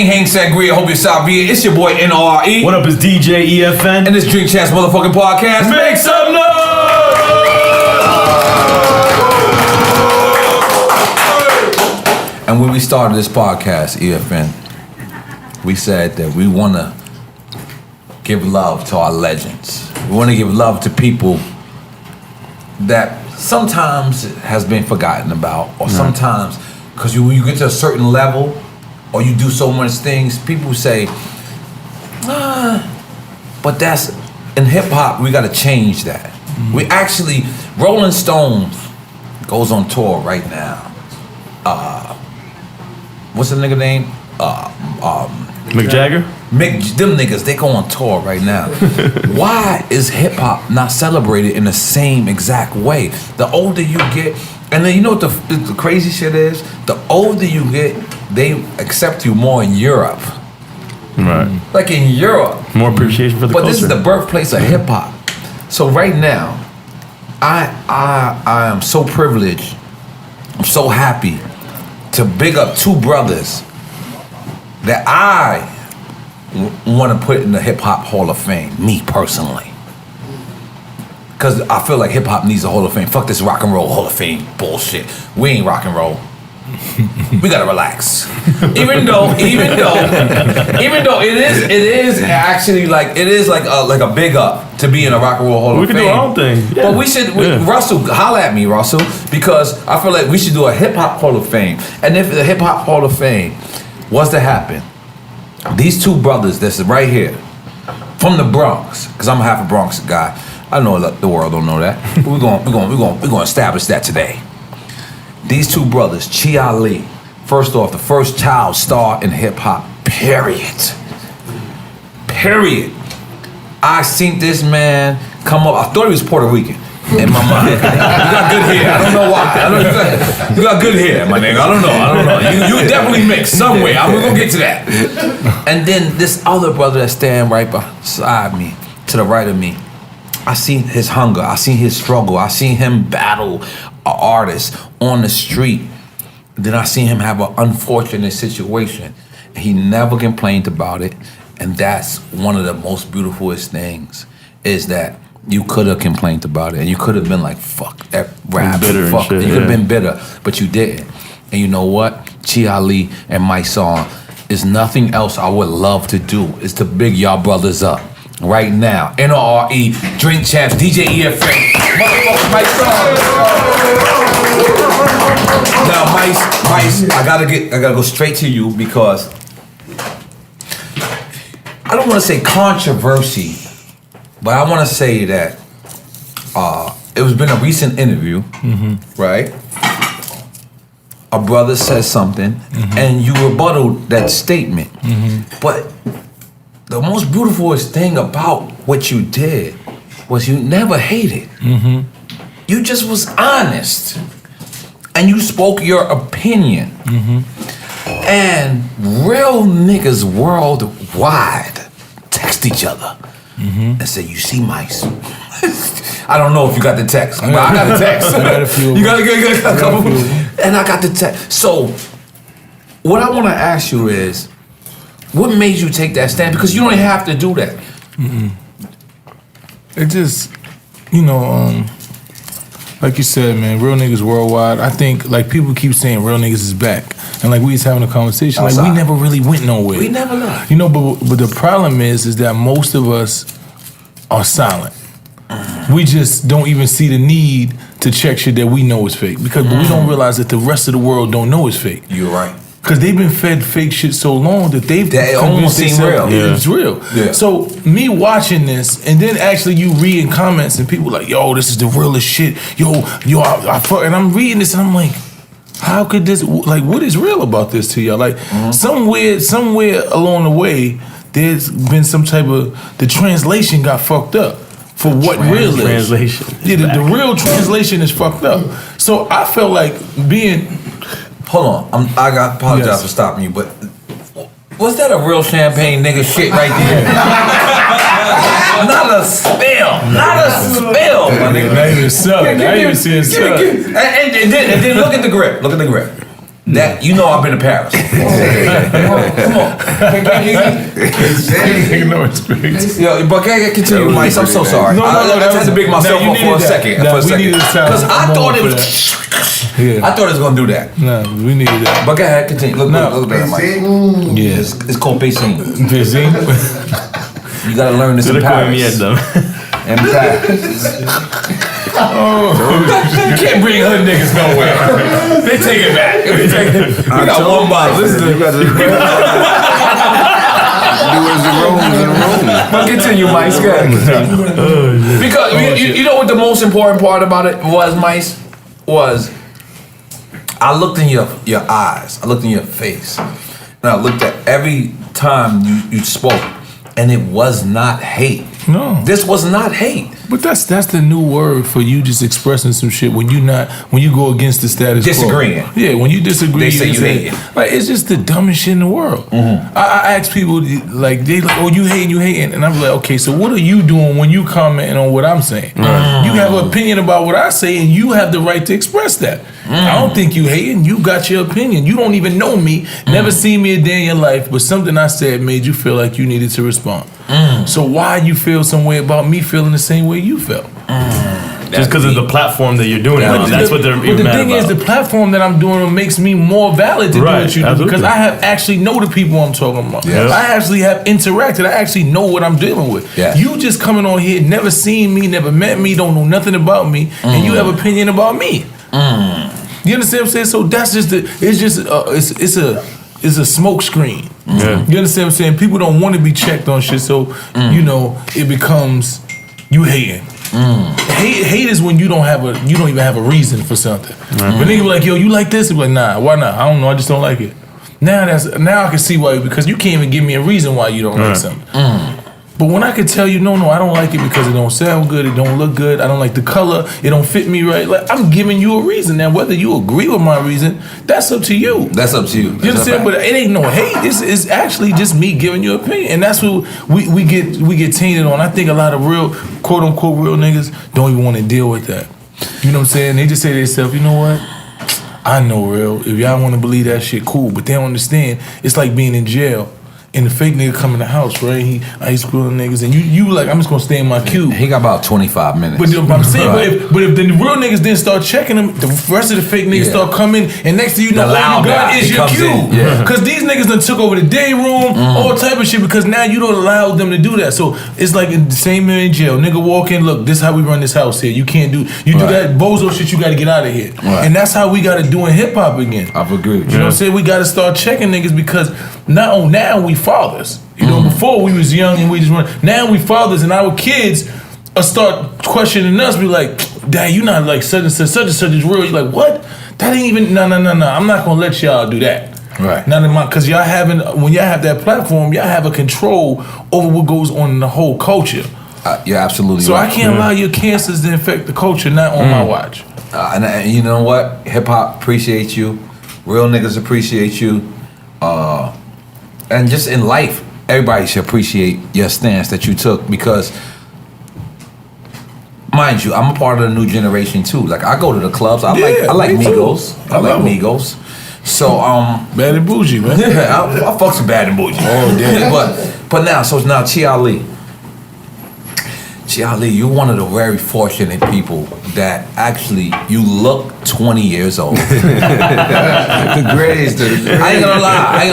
Hang Sangria, hope you're Salvia. It's your boy N.O.R.E. What up, it's DJ EFN. And this Drink Champs motherfucking podcast. Make some noise! And when we started this podcast, EFN, we said that we want to give love to our legends. We want to give love to people that sometimes has been forgotten about, or sometimes, because when you get to a certain level, or you do so much things, people say, but that's, in hip hop, we gotta change that. We actually, Rolling Stones goes on tour right now. What's the nigga name? Mick Jagger? Them niggas, they go on tour right now. Why is hip hop not celebrated in the same exact way? The older you get, and then you know what the crazy shit is? The older you get, they accept you more in Europe. Right. Like in Europe. More appreciation for the culture. But this is the birthplace of hip hop. So right now, I am so privileged. I'm so happy to big up two brothers that I want to put in the Hip Hop Hall of Fame, me personally. Because I feel like hip hop needs a Hall of Fame. Fuck this rock and roll Hall of Fame bullshit. We ain't rock and roll. We gotta relax. Even though it is actually like a big up to be in a rock and roll Hall of Fame. We can do our own thing. Yeah. But we should, Russell, holla at me, Russell, because I feel like we should do a hip hop Hall of Fame. And if the hip hop Hall of Fame was to happen, these two brothers that's right here from the Bronx, because I'm a half a Bronx guy. I know the world don't know that. But we're gonna establish that today. These two brothers, Chi Ali, first off, the first child star in hip hop, period. I seen this man come up. I thought he was Puerto Rican in my mind. You got good hair. I don't know why. You got good hair, my nigga. I don't know. You definitely mixed somewhere. We're gonna get to that. And then this other brother that's standing right beside me, to the right of me, I seen his hunger. I seen his struggle. I seen him battle an artist on the street. Then I seen him have an unfortunate situation. He never complained about it. And that's one of the most beautifulest things, is that you could have complained about it and you could have been like, fuck that rap, fuck. You could have been bitter, but you didn't. And you know what? Chi Ali and Mysonne, is nothing else I would love to do is to big y'all brothers up. Right now, N.O.R.E, Drink Champs, DJ EFN, motherfucker Mysonne. Now, Mice, I gotta go straight to you because I don't want to say controversy, but I want to say that it was been a recent interview, right? A brother says something, and you rebutted that statement, but the most beautifulest thing about what you did was you never hated. You just was honest. And you spoke your opinion. And real niggas worldwide text each other and say, you see Mice? I don't know if you got the text, but I got the text. I got a few. You got a couple. And I got the text. So what I want to ask you is, what made you take that stand? Because you don't even have to do that. It just, like you said, man, real niggas worldwide. I think, like, people keep saying real niggas is back. And like we was having a conversation, like we never really went nowhere. We never left. But the problem is that most of us are silent. We just don't even see the need to check shit that we know is fake. Because we don't realize that the rest of the world don't know it's fake. You're right. Because they've been fed fake shit so long that it almost seems real. It's real. Yeah. So me watching this, and then actually you reading comments and people like, yo, this is the realest shit. Yo, and I'm reading this and I'm like, how could this, like, what is real about this to y'all? Like, somewhere along the way, there's been some type of, the translation got fucked up for what real is. Translation. Yeah, the real translation is fucked up. So I felt like being... Hold on, I apologize for stopping you, but was that a real champagne nigga shit right there? Not a spill, my nigga. Not even suck. I even see it suck. And then look at the grip. that you know I've been to Paris. Come on. No experience. Yo, but can I continue, Mike? I'm so sorry. No, I just had to big myself up for a second. Because I thought it was. I thought it was gonna do that. No, we needed that. But go ahead, continue. Look there, Mike. Yeah. It's called Piscine. Piscine. You gotta learn this in Paris. In Paris. Oh, you can't bring hood niggas nowhere. They take it back. We got one bottle. Listen to you got to do as the room. But continue, Mike. Because you know what the most important part about it was, Mike? Was I looked in your eyes. I looked in your face. And I looked at every time you spoke. And it was not hate. No. This was not hate. But that's the new word for you just expressing some shit when you go against the status quo. Disagreeing. Yeah, when you disagree, They say you hate. Like, it's just the dumbest shit in the world. Mm-hmm. I ask people, like, oh, you hating. And I'm like, okay, so what are you doing when you commenting on what I'm saying? Mm-hmm. You have an opinion about what I say, and you have the right to express that. Mm-hmm. I don't think you hating. You got your opinion. You don't even know me, never seen me a day in your life, but something I said made you feel like you needed to respond. So why you feel some way about me feeling the same way you felt? Just because of the platform that you're doing it on. That's what they're But the thing is, the platform that I'm doing makes me more valid to do what you do, because I have actually know the people I'm talking about. Yes. I actually have interacted. I actually know what I'm dealing with. Yes. You just coming on here, never seen me, never met me, don't know nothing about me, and you have opinion about me. You understand what I'm saying? So that's just it's a smoke screen. Yeah. You understand what I'm saying? People don't want to be checked on shit, so it becomes you hating. Hate is when you don't even have a reason for something. But nigga be like, yo, you like this? Be like, nah, why not? I don't know, I just don't like it. Now I can see why, because you can't even give me a reason why you don't like something. But when I could tell you, no, I don't like it because it don't sound good, it don't look good, I don't like the color, it don't fit me right. Like, I'm giving you a reason. Now, whether you agree with my reason, that's up to you. That's up to you. You understand? But it ain't no hate. It's actually just me giving you an opinion, and that's what we get tainted on. I think a lot of real, quote unquote, real niggas don't even want to deal with that. You know what I'm saying? They just say to themselves, you know what? I know real. If y'all want to believe that shit, cool. But they don't understand. It's like being in jail. And the fake nigga come in the house, right? I used to screw niggas, and you like, I'm just gonna stay in my cube. He got about 25 minutes. But I'm saying, but if the real niggas didn't start checking them, the rest of the fake niggas start coming, and next thing you know, all you got is your cube. Because these niggas done took over the day room, all type of shit, because now you don't allow them to do that. So it's like the same in jail. Nigga walk in, look, this is how we run this house here. You can't do that bozo shit, you gotta get out of here. And that's how we gotta do in hip hop again. I've agreed. You know what I'm saying? We gotta start checking niggas, because now we fathers. You know, before we was young and we just run. Now we fathers, and our kids start questioning us. Be like, Dad, you not like such and such is real. You're like, what? That ain't even. No. I'm not gonna let y'all do that. Right. Because when y'all have that platform, y'all have a control over what goes on in the whole culture. You're absolutely so right. I can't allow your cancers to infect the culture, not on my watch. And you know what? Hip hop appreciates you. Real niggas appreciate you. And just in life, everybody should appreciate your stance that you took, because, mind you, I'm a part of the new generation too. Like, I go to the clubs. I like Migos. I like Migos. So Bad and Bougie, man. Yeah, I fucks with Bad and Bougie. Oh damn. But now Chi Ali. Chi Ali, you're one of the very fortunate people that actually you look 20 years old. The greatest. I ain't gonna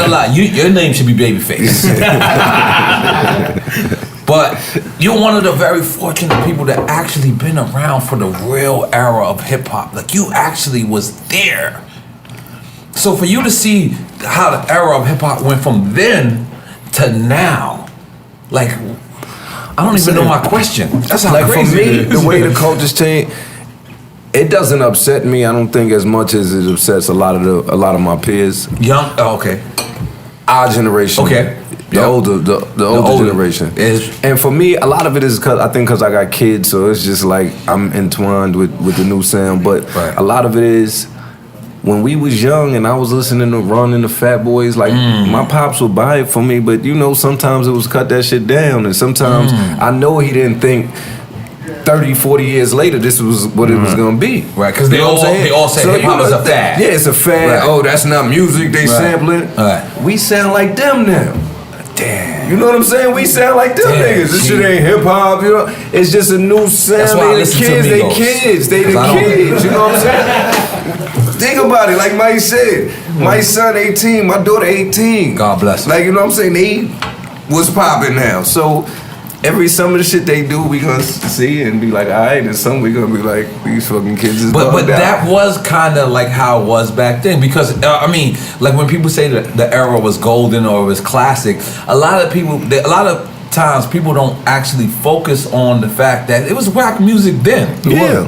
lie. Your name should be Babyface. But you're one of the very fortunate people that actually been around for the real era of hip hop. Like, you actually was there. So for you to see how the era of hip hop went from then to now, like, I don't even know my question. That's how like crazy for me, it is. the way the culture's changed, it doesn't upset me. I don't think as much as it upsets a lot of my peers. Okay. Our generation. Okay. The older generation. And for me, a lot of it is because I got kids, so it's just like I'm entwined with the new sound. But a lot of it is, when we was young and I was listening to Run and the Fat Boys, like, my pops would buy it for me, but sometimes it was cut that shit down, and sometimes I know he didn't think 30, 40 years later, this was what it was gonna be. Right, because they all say hip hop is a fad. Yeah, it's a fad. Right. Oh, that's not music, they sampling. Right. We sound like them now. Damn. You know what I'm saying? We sound like them niggas. This shit ain't hip hop, you know. It's just a new sound. That's why I listen to They Migos. kids. They the kids. You know what I'm saying? Think about it, like Mike said. My son 18, my daughter 18. God bless. Like, you know what I'm saying? They was popping now. So some of the shit they do, we gonna see and be like, all right, and some we gonna be like, these fucking kids is But bugged out. that was kind of like how it was back then, because I mean, like when people say that the era was golden or it was classic, a lot of times people don't actually focus on the fact that it was whack music then. Yeah.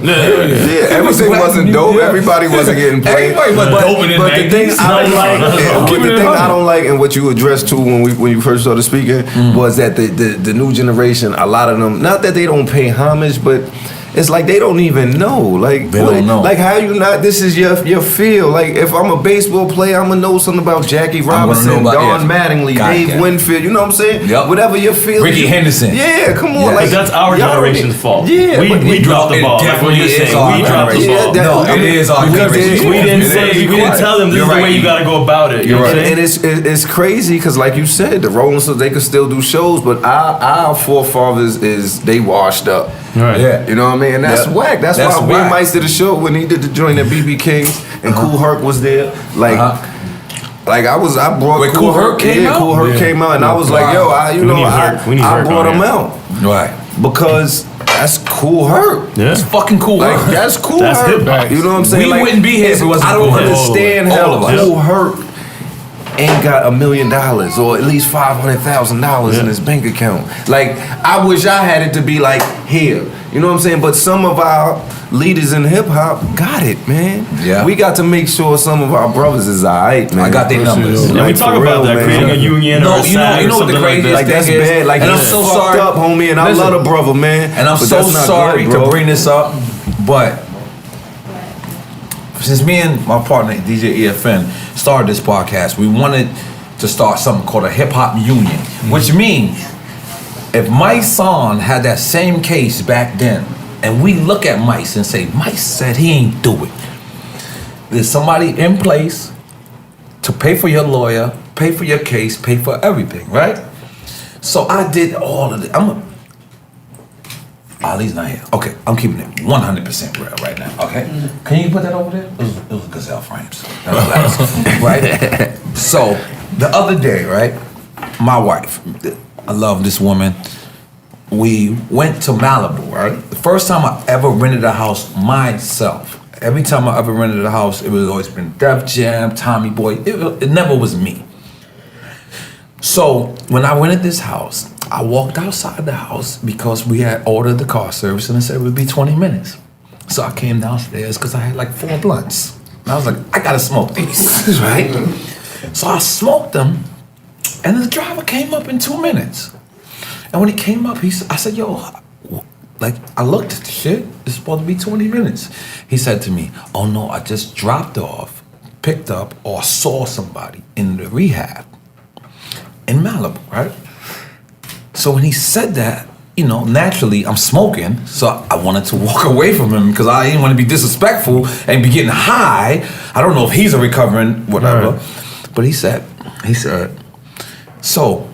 Everything wasn't dope. Everybody wasn't getting played. Everybody was dope in the But the thing 90s. I don't like, and what you addressed to when you first started speaking, was that the new generation, a lot of them, not that they don't pay homage, but it's like they don't even know. Like They don't know. Like how you not? This is your field. Like if I'm a baseball player, I'm gonna know something about Jackie Robinson, Don Mattingly, Dave Winfield. You know what I'm saying? Yep. Whatever your field. Ricky Henderson. Yeah, come on. Yeah. Like But that's our generation's fault. Yeah, we dropped the ball. Like what you're saying, we dropped the ball. No, it is our generation. We didn't tell them this is the way you got to go about it. You know what I'm saying? And it's crazy because, like you said, the Rolling Stones, they could still do shows, but our forefathers they washed up. Right. Yeah. You know what I mean? And that's whack. That's why whack. Wayne Mice did a show when he did the joint at BB King's and Kool Herc was there. Like, like I brought Wait, Kool Herc came out? Kool Herc came out, and I was like, yo, I brought him out. Right. Because that's Kool Herc. Yeah. It's fucking cool. Like that's Kool That's Herc. hip-hop. You know what I'm saying? We Like, wouldn't be here if it wasn't I don't Kool Herc. understand All how of us. Kool Herc ain't got $1 million or at least $500,000 in his bank account. Like I wish I had it to be like here. You know what I'm saying? But some of our leaders in hip hop got it, man. Yeah. We got to make sure some of our brothers is alright, man. I got their numbers. And we talk for about real, that, man. creating a union or a SAG or what something the like craziest that. Like that's thing is? bad. Like And he's I'm so fucked sorry. up, homie, and Listen, I love the brother, man. And I'm But so that's not sorry good, to bro. bring this up, but since me and my partner DJ EFN started this podcast, we wanted to start something called a hip hop union, which means if Mysonne had that same case back then, and we look at Mice and say, Mice said he ain't do it. There's somebody in place to pay for your lawyer, pay for your case, pay for everything, right? So I did all of it. Ali's not here. Okay, I'm keeping it 100% real right now, okay? Can you put that over there? It was gazelle frames. Right? So, the other day, right, my wife, I love this woman, we went to Malibu, right? The first time I ever rented a house myself. Every time I ever rented a house, it was always been Def Jam, Tommy Boy. It never was me. So when I rented this house, I walked outside the house because we had ordered the car service and it said it would be 20 minutes. So I came downstairs because I had like 4 blunts. And I was like, I gotta smoke these, right? So I smoked them and the driver came up in 2 minutes. And when he came up, I said, yo, like, I looked at the shit, it's supposed to be 20 minutes. He said to me, oh no, I just dropped off, picked up, or saw somebody in the rehab in Malibu, right? So when he said that, you know, naturally I'm smoking, so I wanted to walk away from him because I didn't want to be disrespectful and be getting high. I don't know if he's a recovering whatever, but he said, so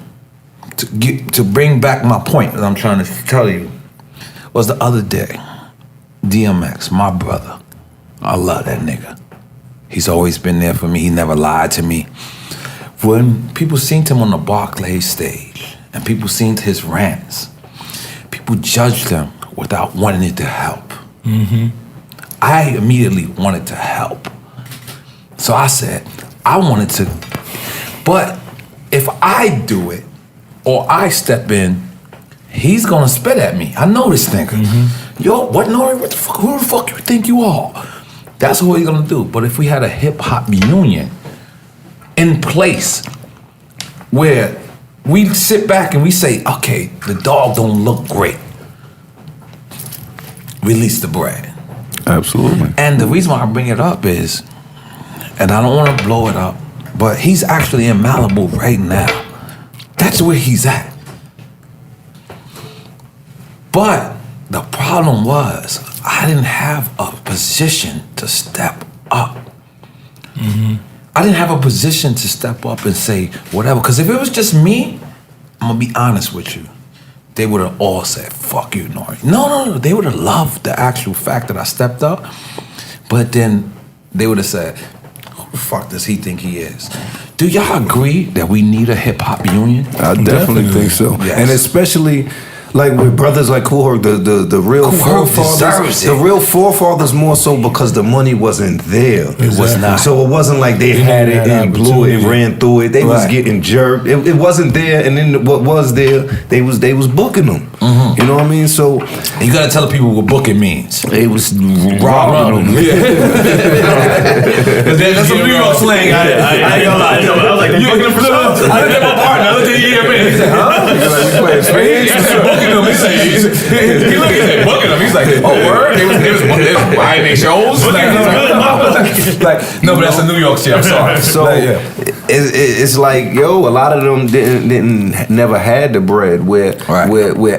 to bring back my point that I'm trying to tell you was the other day, DMX, my brother, I love that nigga. He's always been there for me. He never lied to me. When people seen him on the Barclays stage and people seen his rants, people judged him without wanting it to help. Mm-hmm. I immediately wanted to help. So I said, I wanted to, but if I do it or I step in, he's gonna spit at me. I know this nigga. Mm-hmm. Yo, what N.O.R.E? What the fuck? Who the fuck you think you are? That's what he's gonna do. But if we had a hip hop union in place where we sit back and we say, okay, the dog don't look great. Release the bread. Absolutely. And the reason why I bring it up is, and I don't want to blow it up, but he's actually in Malibu right now. That's where he's at. But the problem problem was I didn't have a position to step up. I didn't have a position to step up and say whatever. Because if it was just me, I'm gonna be honest with you, they would have all said, fuck you, N.O.R.E. No, they would have loved the actual fact that I stepped up. But then they would have said, who the fuck does he think he is? Do y'all agree that we need a hip hop union? I definitely think so. Yes. And especially like with brothers like Kool Herc, the real forefathers, the real forefathers more so because the money wasn't there. It was not. So it wasn't like they had it and blew it and ran through it. They was getting jerked. It wasn't there, and then what was there, they was booking them. You know what I mean? So you gotta tell the people what booking means. They was robbing them. That's some New York slang. I ain't gonna lie. I was like, you booking them for something? I looked at my partner. I looked at EFN. He said, huh? He looked at booking them. He's like, oh, word? They was buying their shows? No, but that's a New York shit. I'm sorry. So it's like, yo, a lot of them never had the bread where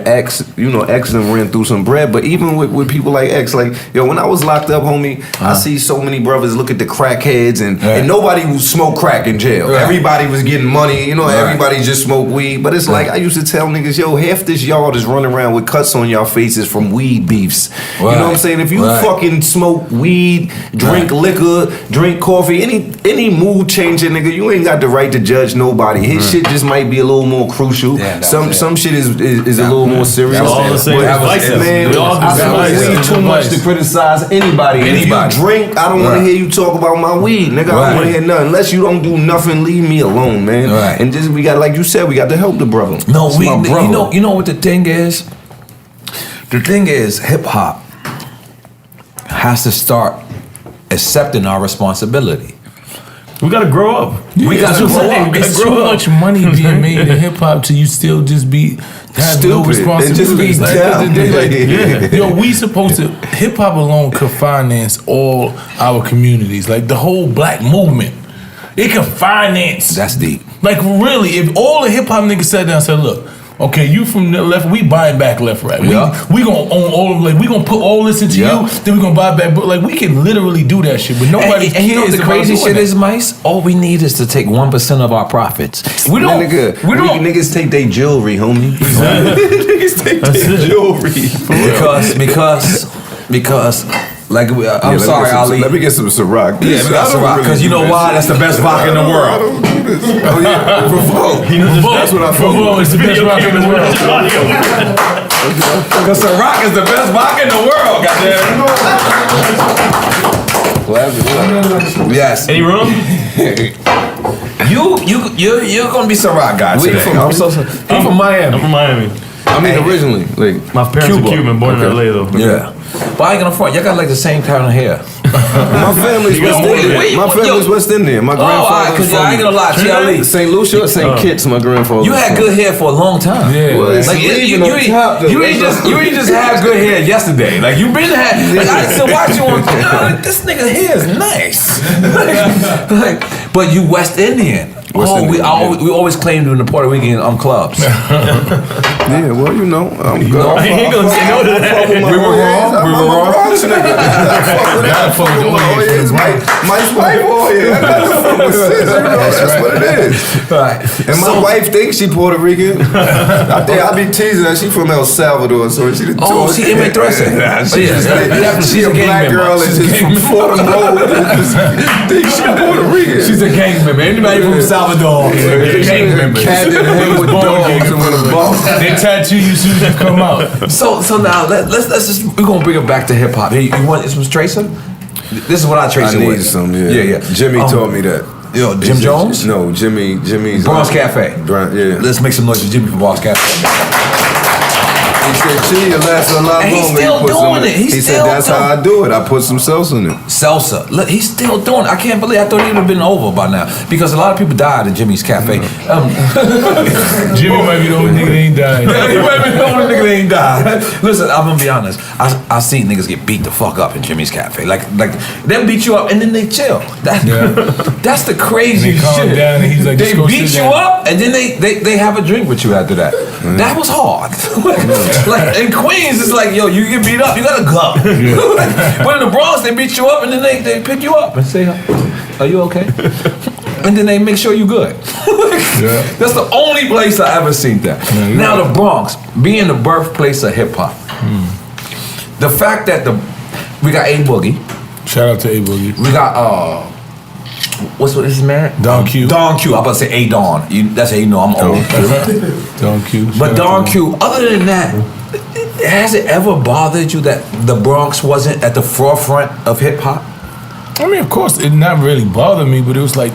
X, X done ran through some bread. But even with people like X, like, yo, when I was locked up, homie, I see so many brothers look at the crackheads and nobody would smoke crack in jail. Everybody was getting money, everybody just smoked weed. But it's like, I used to tell niggas, yo, half this yard is running around with cuts on y'all faces from weed beefs. You know what I'm saying? If you fucking smoke weed, drink liquor, drink coffee, any mood changer, nigga, you ain't got the right to judge nobody. His shit just might be a little more crucial. Some shit is a little more serious. All the same. I smoke too much to criticize anybody. If you drink, I don't want to hear you talk about my weed, nigga. I don't want to hear nothing. Unless you don't do nothing, leave me alone, man. And just we got, like you said, we got to help the brother. No, you know what the thing is? The thing is, hip hop has to start accepting our responsibility. We gotta grow up. We gotta grow up. It's too much money being made in hip hop till you still just be have no responsibility. Yo, we supposed to, hip hop alone could finance all our communities, like the whole black movement. It could finance. That's deep. Like really, if all the hip hop niggas sat down and said, look, okay, you from the left, we buying back left, right. We gonna own all, like we gonna put all this into you, then we gonna buy back. But like we can literally do that shit, but nobody. And you know what the crazy shit is, Mice? All we need is to take 1% of our profits. We don't. Niggas take their jewelry, homie. Niggas take their jewelry because. Like, I'm sorry, Ali. Let me get some Ciroc. Yeah, we got Ciroc. Because you know why? That's the best vodka in the world. I don't do this. Oh, yeah. Revolt. That's what I thought. Revolt is the best vodka in the world. Because Ciroc is the best vodka in the world, goddamn. Yes. Any room? You're gonna be Ciroc guy today. I'm from Miami. I'm from Miami. I mean, originally, like my parents are Cuban, born in LA though. Yeah. But I ain't gonna front. Y'all got like the same kind of hair. My family's West Indian. My family's West Indian. My grandfather. Because I ain't gonna lie, Chi Ali. St. Lucia or St. Kitts, my grandfather. You had good hair for a long time. Yeah. Well, like you ain't just have good hair yesterday. Like you been had. Like I used to watch you on. Like, this nigga hair is nice. But you West Indian. We always claimed in the Puerto Rican clubs. Yeah, well, I'm good. I ain't gonna say no to that. We were wrong. I'm a Bronx nigga. Mike's wife. Oh yeah, that's what it is. Right. And my wife thinks she Puerto Rican. I be teasing her. She from El Salvador, so she the she interesting. She's a black girl and she's from Fordham Road. Thinks she Puerto Rican. She's a gang member. Anybody from Salvador, gang member. With dogs and with a ball. They tattoo you soon as you come out. So now let's just we're gonna bring it back to hip hop. Hey, you want some Tracer? This is what I Tracer with. I need some. Yeah. Jimmy told me that. Yo, Jim Jones? No, Jimmy's Bronx Cafe. Yeah. Let's make some noise for Jimmy from Bronx Cafe. He said, "Chi, it lasts a lot longer." He's still doing it. He said, "That's how I do it. I put some salsa in it." Salsa. Look, he's still doing it. I can't believe. I thought he would have been over by now because a lot of people died at Jimmy's Cafe. Jimmy might be the only nigga that ain't died. He might be the only nigga that ain't died. Listen, I'm gonna be honest. I seen niggas get beat the fuck up in Jimmy's Cafe. Like they'll beat you up and then they chill. That's the crazy shit. Calm down and he's like, they beat you up and then they have a drink with you after that. That was hard. Like in Queens, it's like, yo, you get beat up, you gotta go. But in the Bronx, they beat you up and then they pick you up and say, are you okay? And then they make sure you good. That's the only place I ever seen that. Now the Bronx, being the birthplace of hip hop, the fact that we got A Boogie. Shout out to A Boogie. We got what's his man? Don Q. Don Q. I'm about to say A Don. That's how you know I'm old. Don Q. But Don Q. Other than that, has it ever bothered you that the Bronx wasn't at the forefront of hip hop? I mean, of course, it not really bothered me, but it was like,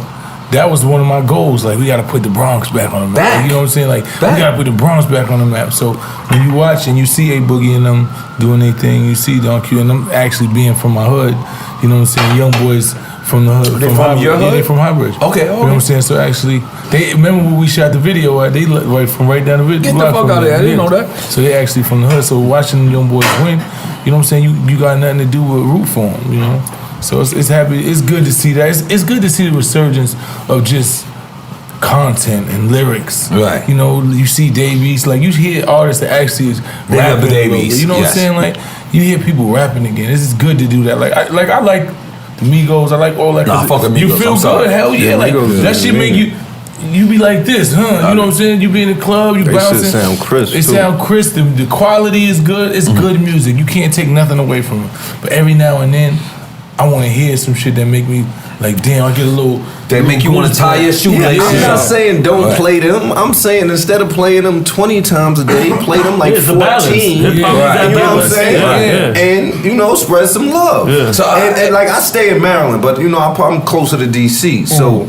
that was one of my goals. Like, we got to put the Bronx back on the map. Like, you know what I'm saying? Like, we got to put the Bronx back on the map. So when you watch and you see A Boogie and them doing their thing, you see Don Q and them actually being from my hood. You know what I'm saying? Young boys from the hood. They from your hood? Yeah, they from Highbridge. Okay. You know what I'm saying? So actually, they remember when we shot the video at? They right from right down the video. Get the fuck out of here! I didn't know that. So they actually from the hood. So watching the young boys win, you know what I'm saying? You got nothing to do with root for them. You know. So it's happy. It's good to see that. It's good to see the resurgence of just content and lyrics. Right. You know, you see Davies, like you hear artists that actually is rapping. Davies. You know what I'm saying? Like you hear people rapping again. This is good to do that. Like I like the Migos. I like all that. Nah, fuck Migos. You feel good? Hell yeah! Like Migos, that shit make you be like this, huh? You know what I'm saying? You be in the club, you bouncing. They sound crisp. They sound crisp. The quality is good. It's good music. You can't take nothing away from it. But every now and then, I want to hear some shit that make me like, damn, I get a little. They make you want to tie your shoelaces. I'm not saying don't play them. I'm saying instead of playing them 20 times a day, play them like 14. You know what I'm saying? And you know, spread some love. Yeah. So and like I stay in Maryland, but you know I'm closer to DC, so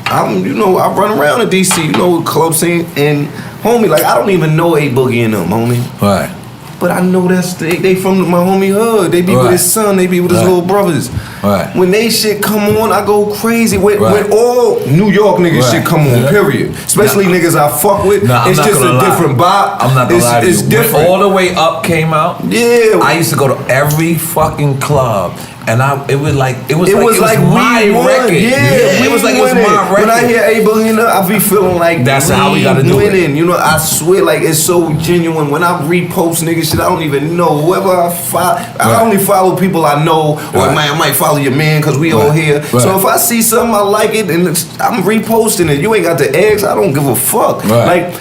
I'm I run around in DC, you know, club scene, and homie, like I don't even know A Boogie and them, homie. Right. But I know they from my homie hood. They be with his son. They be with his little brothers. Right. When they shit come on, I go crazy. When all New York niggas shit come on, period. Especially niggas I fuck with. I'm it's not just a gonna different vibe. I'm not gonna lie to you. It's different. When All the Way Up came out, I used to go to every fucking club. And it was like my record. Yeah, it was like it was my record. When I hear A Boogie, I be feeling like that's how we gotta do winning. You know, I swear, like it's so genuine. When I repost nigga shit, I don't even know whoever I follow. I only follow people I know, or man, I might follow your man because we all here. So if I see something I like it, and I'm reposting it. You ain't got the eggs. I don't give a fuck. Like.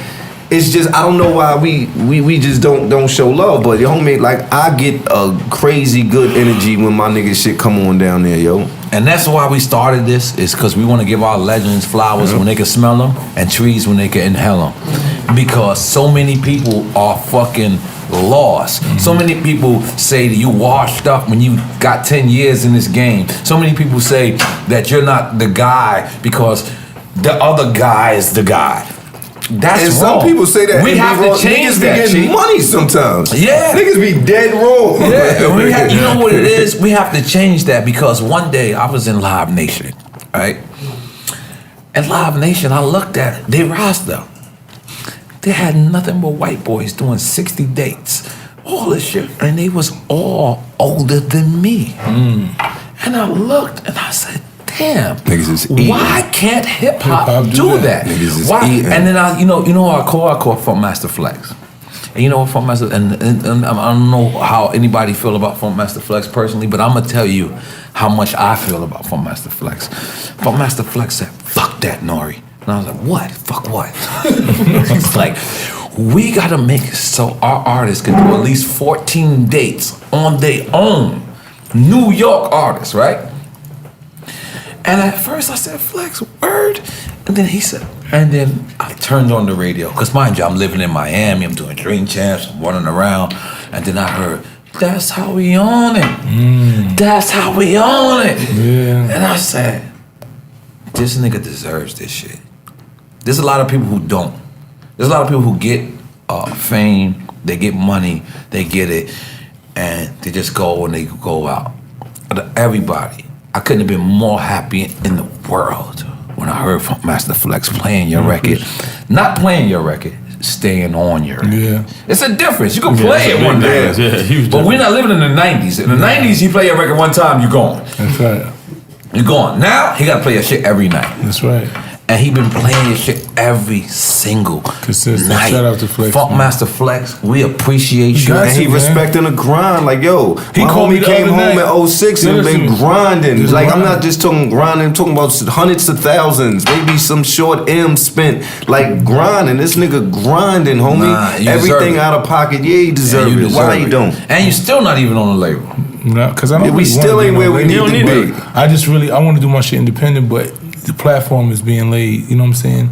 It's just I don't know why we just don't show love, but yo, homie, like I get a crazy good energy when my nigga shit come on down there, yo. And that's why we started this, is because we want to give our legends flowers when they can smell them and trees when they can inhale them. Because so many people are fucking lost. So many people say that you washed up when you got 10 years in this game. So many people say that you're not the guy because the other guy is the guy. That's and wrong. Some people say that we have to change niggas that. Be getting money sometimes. Yeah, niggas be dead wrong. Yeah, you know what it is? We have to change that because one day I was in Live Nation, right? And Live Nation, I looked at their roster. They had nothing but white boys doing 60 dates, all this shit, and they was all older than me. And I looked and I said, damn, why can't hip hop do that? Why? And then I call Funk Master Flex. And you know what Funk Master, and I don't know how anybody feel about Funk Master Flex personally, but I'm gonna tell you how much I feel about Funk Master Flex. Funk Master Flex said, fuck that, N.O.R.E. And I was like, what? Fuck what? It's like, we gotta make it so our artists can do at least 14 dates on their own. New York artists, right? And at first I said, Flex, word? And then he said, and then I turned on the radio. Because mind you, I'm living in Miami, I'm doing Dream Champs, I'm running around. And then I heard, that's how we on it. That's how we on it. Yeah. And I said, this nigga deserves this shit. There's a lot of people who don't. There's a lot of people who get fame, they get money, they get it, and they just go and they go out. Everybody. I couldn't have been more happy in the world when I heard from Master Flex playing your record. Not playing your record, staying on your record. Yeah. It's a difference. You can play it one day. But we're not living in the 90s. In the 90s, you play your record one time, you're gone. That's right. You're gone. Now, he got to play your shit every night. That's right. And he been playing this shit every single Consistent. night. Shout out to Flex. Funkmaster Flex, we appreciate you. And he respecting the grind. Like, yo, He my called me homie the came other home night. in 06 and been grinding. Just Like, I'm grind. not just talking grinding, I'm talking about hundreds of thousands, maybe some short M spent. Like, grinding. This nigga grinding, homie. Nah, you deserve Everything it. out of pocket. Yeah, he deserve it. Why you don't? And you still not even on the label. No, because I don't. Yeah, we really still wanna ain't be where on we label. need to be. I want to do my shit independent, but the platform is being laid. You know what I'm saying?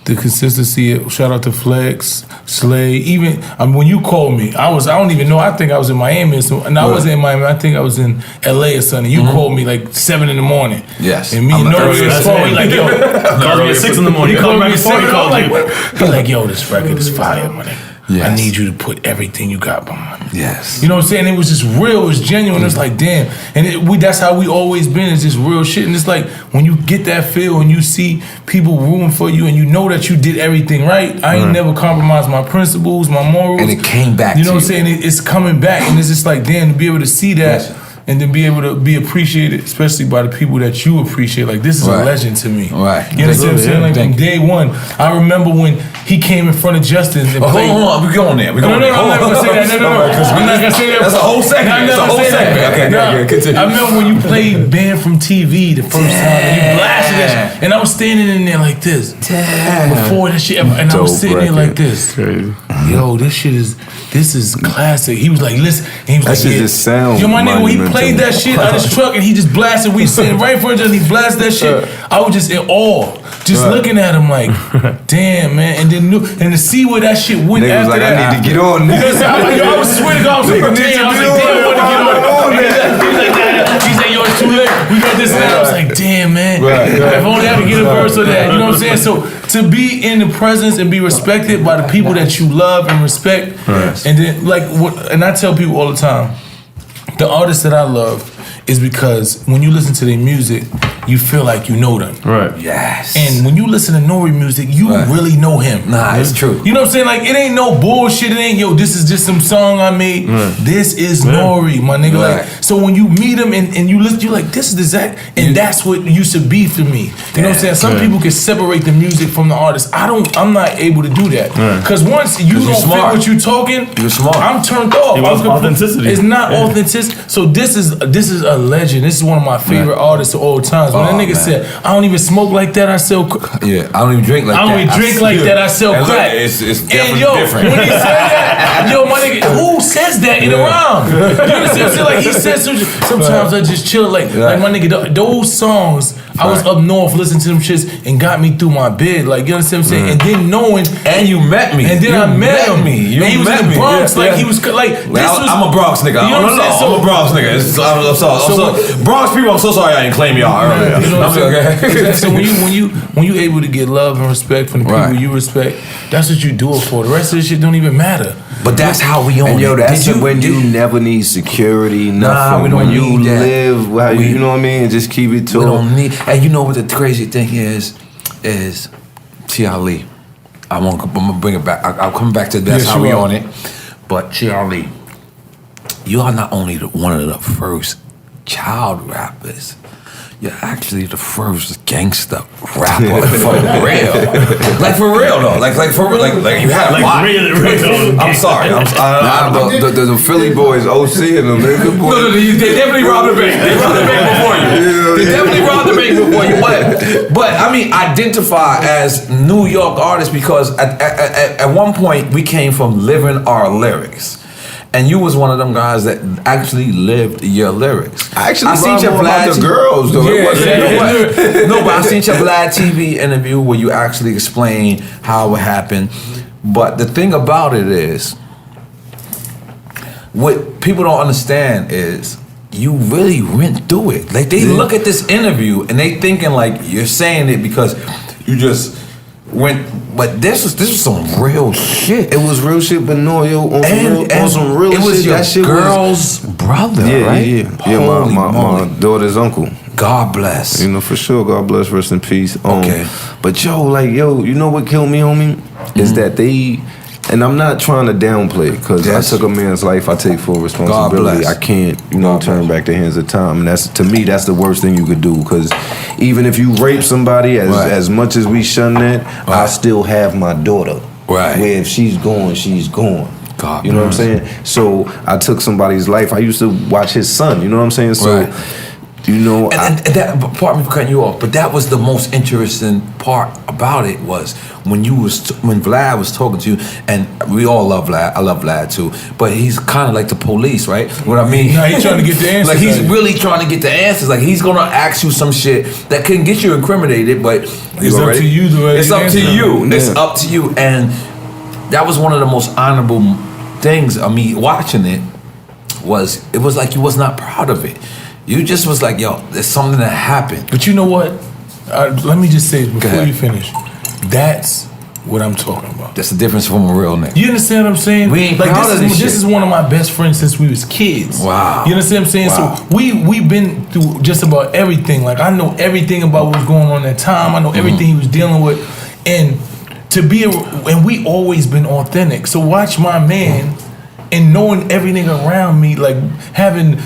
The consistency. Shout out to Flex, Slay. Even when you called me, I don't even know. I think I was in Miami. And I wasn't in Miami. I think I was in LA or something. You called me like 7 in the morning. Yes. And me and N.O.R.E. was calling like, yo. Called me at 6 in the morning. He called me at before 6. he called you. He's like, yo, this record is fire, man. Yes. I need you to put everything you got behind me. Yes. You know what I'm saying? It was just real. It was genuine. It's like, damn. And that's how we always been. It's just real shit. And it's like, when you get that feel and you see people rooting for you and you know that you did everything right, I ain't never compromised my principles, my morals. And it came back You know to what I'm saying? It's coming back. And it's just like, damn, to be able to see that. Yes. And then be able to be appreciated, especially by the people that you appreciate. Like, this is a legend to me. Right. You understand what I'm saying? Like, from day one, I remember when he came in front of Justin and played. Hold on, we're going there. We're going there. I'm not gonna say that. No. I'm not gonna say that. That's a whole segment. No, That's a whole segment. Okay, continue. I remember when you played Band from TV the first time and you blasted that shit. And I was standing in there like this. Before that shit ever. And I was sitting there like this. Crazy. Yo, this is classic. He was like, listen. And he was That like, shit just sound yo, my nigga, when he monumental. played that shit out his truck and he just blasted, we sitting right in front of him and he blasted that shit. I was just in awe. Just looking at him like, damn, man. And then to see where that shit went Nigga was after like, that. I need to get on this. I was sweating. I was like, damn. I was like, damn, I want to get on it. He said, yo, it's too late. We got this and that. I was like, damn, man. If only I could get a verse of that. You know what I'm saying? So to be in the presence and be respected by the people that you love and respect, and then and I tell people all the time, the artists that I love is because when you listen to their music, you feel like you know them. Right. Yes. And when you listen to N.O.R.E. music, you really know him. Nah, it's true. You know what I'm saying? Like, it ain't no bullshit. It ain't, yo, this is just some song I made. This is N.O.R.E., my nigga. Right. Like, so when you meet him and you listen, you're like, this is the exact, and that's what used to be for me. You know what I'm saying? Some people can separate the music from the artist. I'm not able to do that. Because once you don't fit what you talking, you're smart. I'm turned off. It was authenticity. It's not authenticity. So this is a legend. This is one of my favorite artists of all times. When that nigga said, I don't even smoke like that, I sell Yeah, I don't even drink like that. I don't even drink like that, I sell And look, crack. It's And definitely yo, different. when he said that, yo, my nigga, who says that in a rhyme? You understand what I'm saying? Like, he said sometimes I just chill, like my nigga, those songs, I was up north listening to them shits and got me through my bed, like, you understand what I'm saying? And then knowing, And you met me. and then I met him. You and he was met in the me. Bronx, Yeah, like, yeah. he was, like, this was... I'm a Bronx nigga. You know what I'm saying? I'm a Bronx nigga. I'm sorry. Bronx people, I'm so sorry I didn't claim y'all earlier. You know what I'm saying? Okay. So when you able to get love and respect from the people you respect, that's what you do it for. The rest of this shit don't even matter. But that's how we own And yo, it. that's when you never need security, nothing. we don't when you need that. live, how you know what I mean? Just keep it to We don't need. And you know what the crazy thing is Chi Ali. I'm gonna bring it back. I'll come back to that's how we own it. But Chi Ali, you are not only one of the first child rappers. You're actually the first gangsta rapper for real. Like for real though. Like for real. Like you had a lot. Really. I'm sorry. but the Philly boys, OC and them, No, they definitely robbed the bank. They robbed the bank before you. They definitely robbed the bank before you. But I mean, identify as New York artists because at one point we came from living our lyrics. And you was one of them guys that actually lived your lyrics. I seen your Vlad the girls though. No, but I seen your Vlad TV interview where you actually explain how it happened. But the thing about it is, what people don't understand is you really went through it. Like they look at this interview and they thinking like you're saying it because you just went. But this was some real shit. It was real shit, but no, yo, on some real shit. It was your that shit girl's brother, right? Yeah, my daughter's uncle. God bless. You know, for sure. God bless, rest in peace. Okay. But yo, you know what killed me, homie? Is that they and I'm not trying to downplay because I took a man's life. I take full responsibility. I can't, turn back the hands of time. And that's, to me, that's the worst thing you could do. Because even if you rape somebody, as much as we shun that, I still have my daughter. Right. Where if she's gone, she's gone. God, you know what I'm saying? So I took somebody's life. I used to watch his son. You know what I'm saying? So. And that, pardon me for cutting you off, but that was the most interesting part about it was when Vlad was talking to you, and we all love Vlad. I love Vlad too, but he's kind of like the police, right? What I mean? No, he's trying to get the answers. Like he's really trying to get the answers. Like he's gonna ask you some shit that can get you incriminated, but it's up to you. It's up to you. It's up to you, and that was one of the most honorable things of me watching it. It was like you was not proud of it. You just was like, yo, there's something that happened. But you know what? Let me just say before you finish. That's what I'm talking about. That's the difference from a real nigga. You understand what I'm saying? We ain't proud of this shit. This is one of my best friends since we was kids. Wow. You understand what I'm saying? Wow. So we've been through just about everything. Like I know everything about what was going on at that time. I know everything he was dealing with. And and we always been authentic. So watch my man and knowing everything around me, like having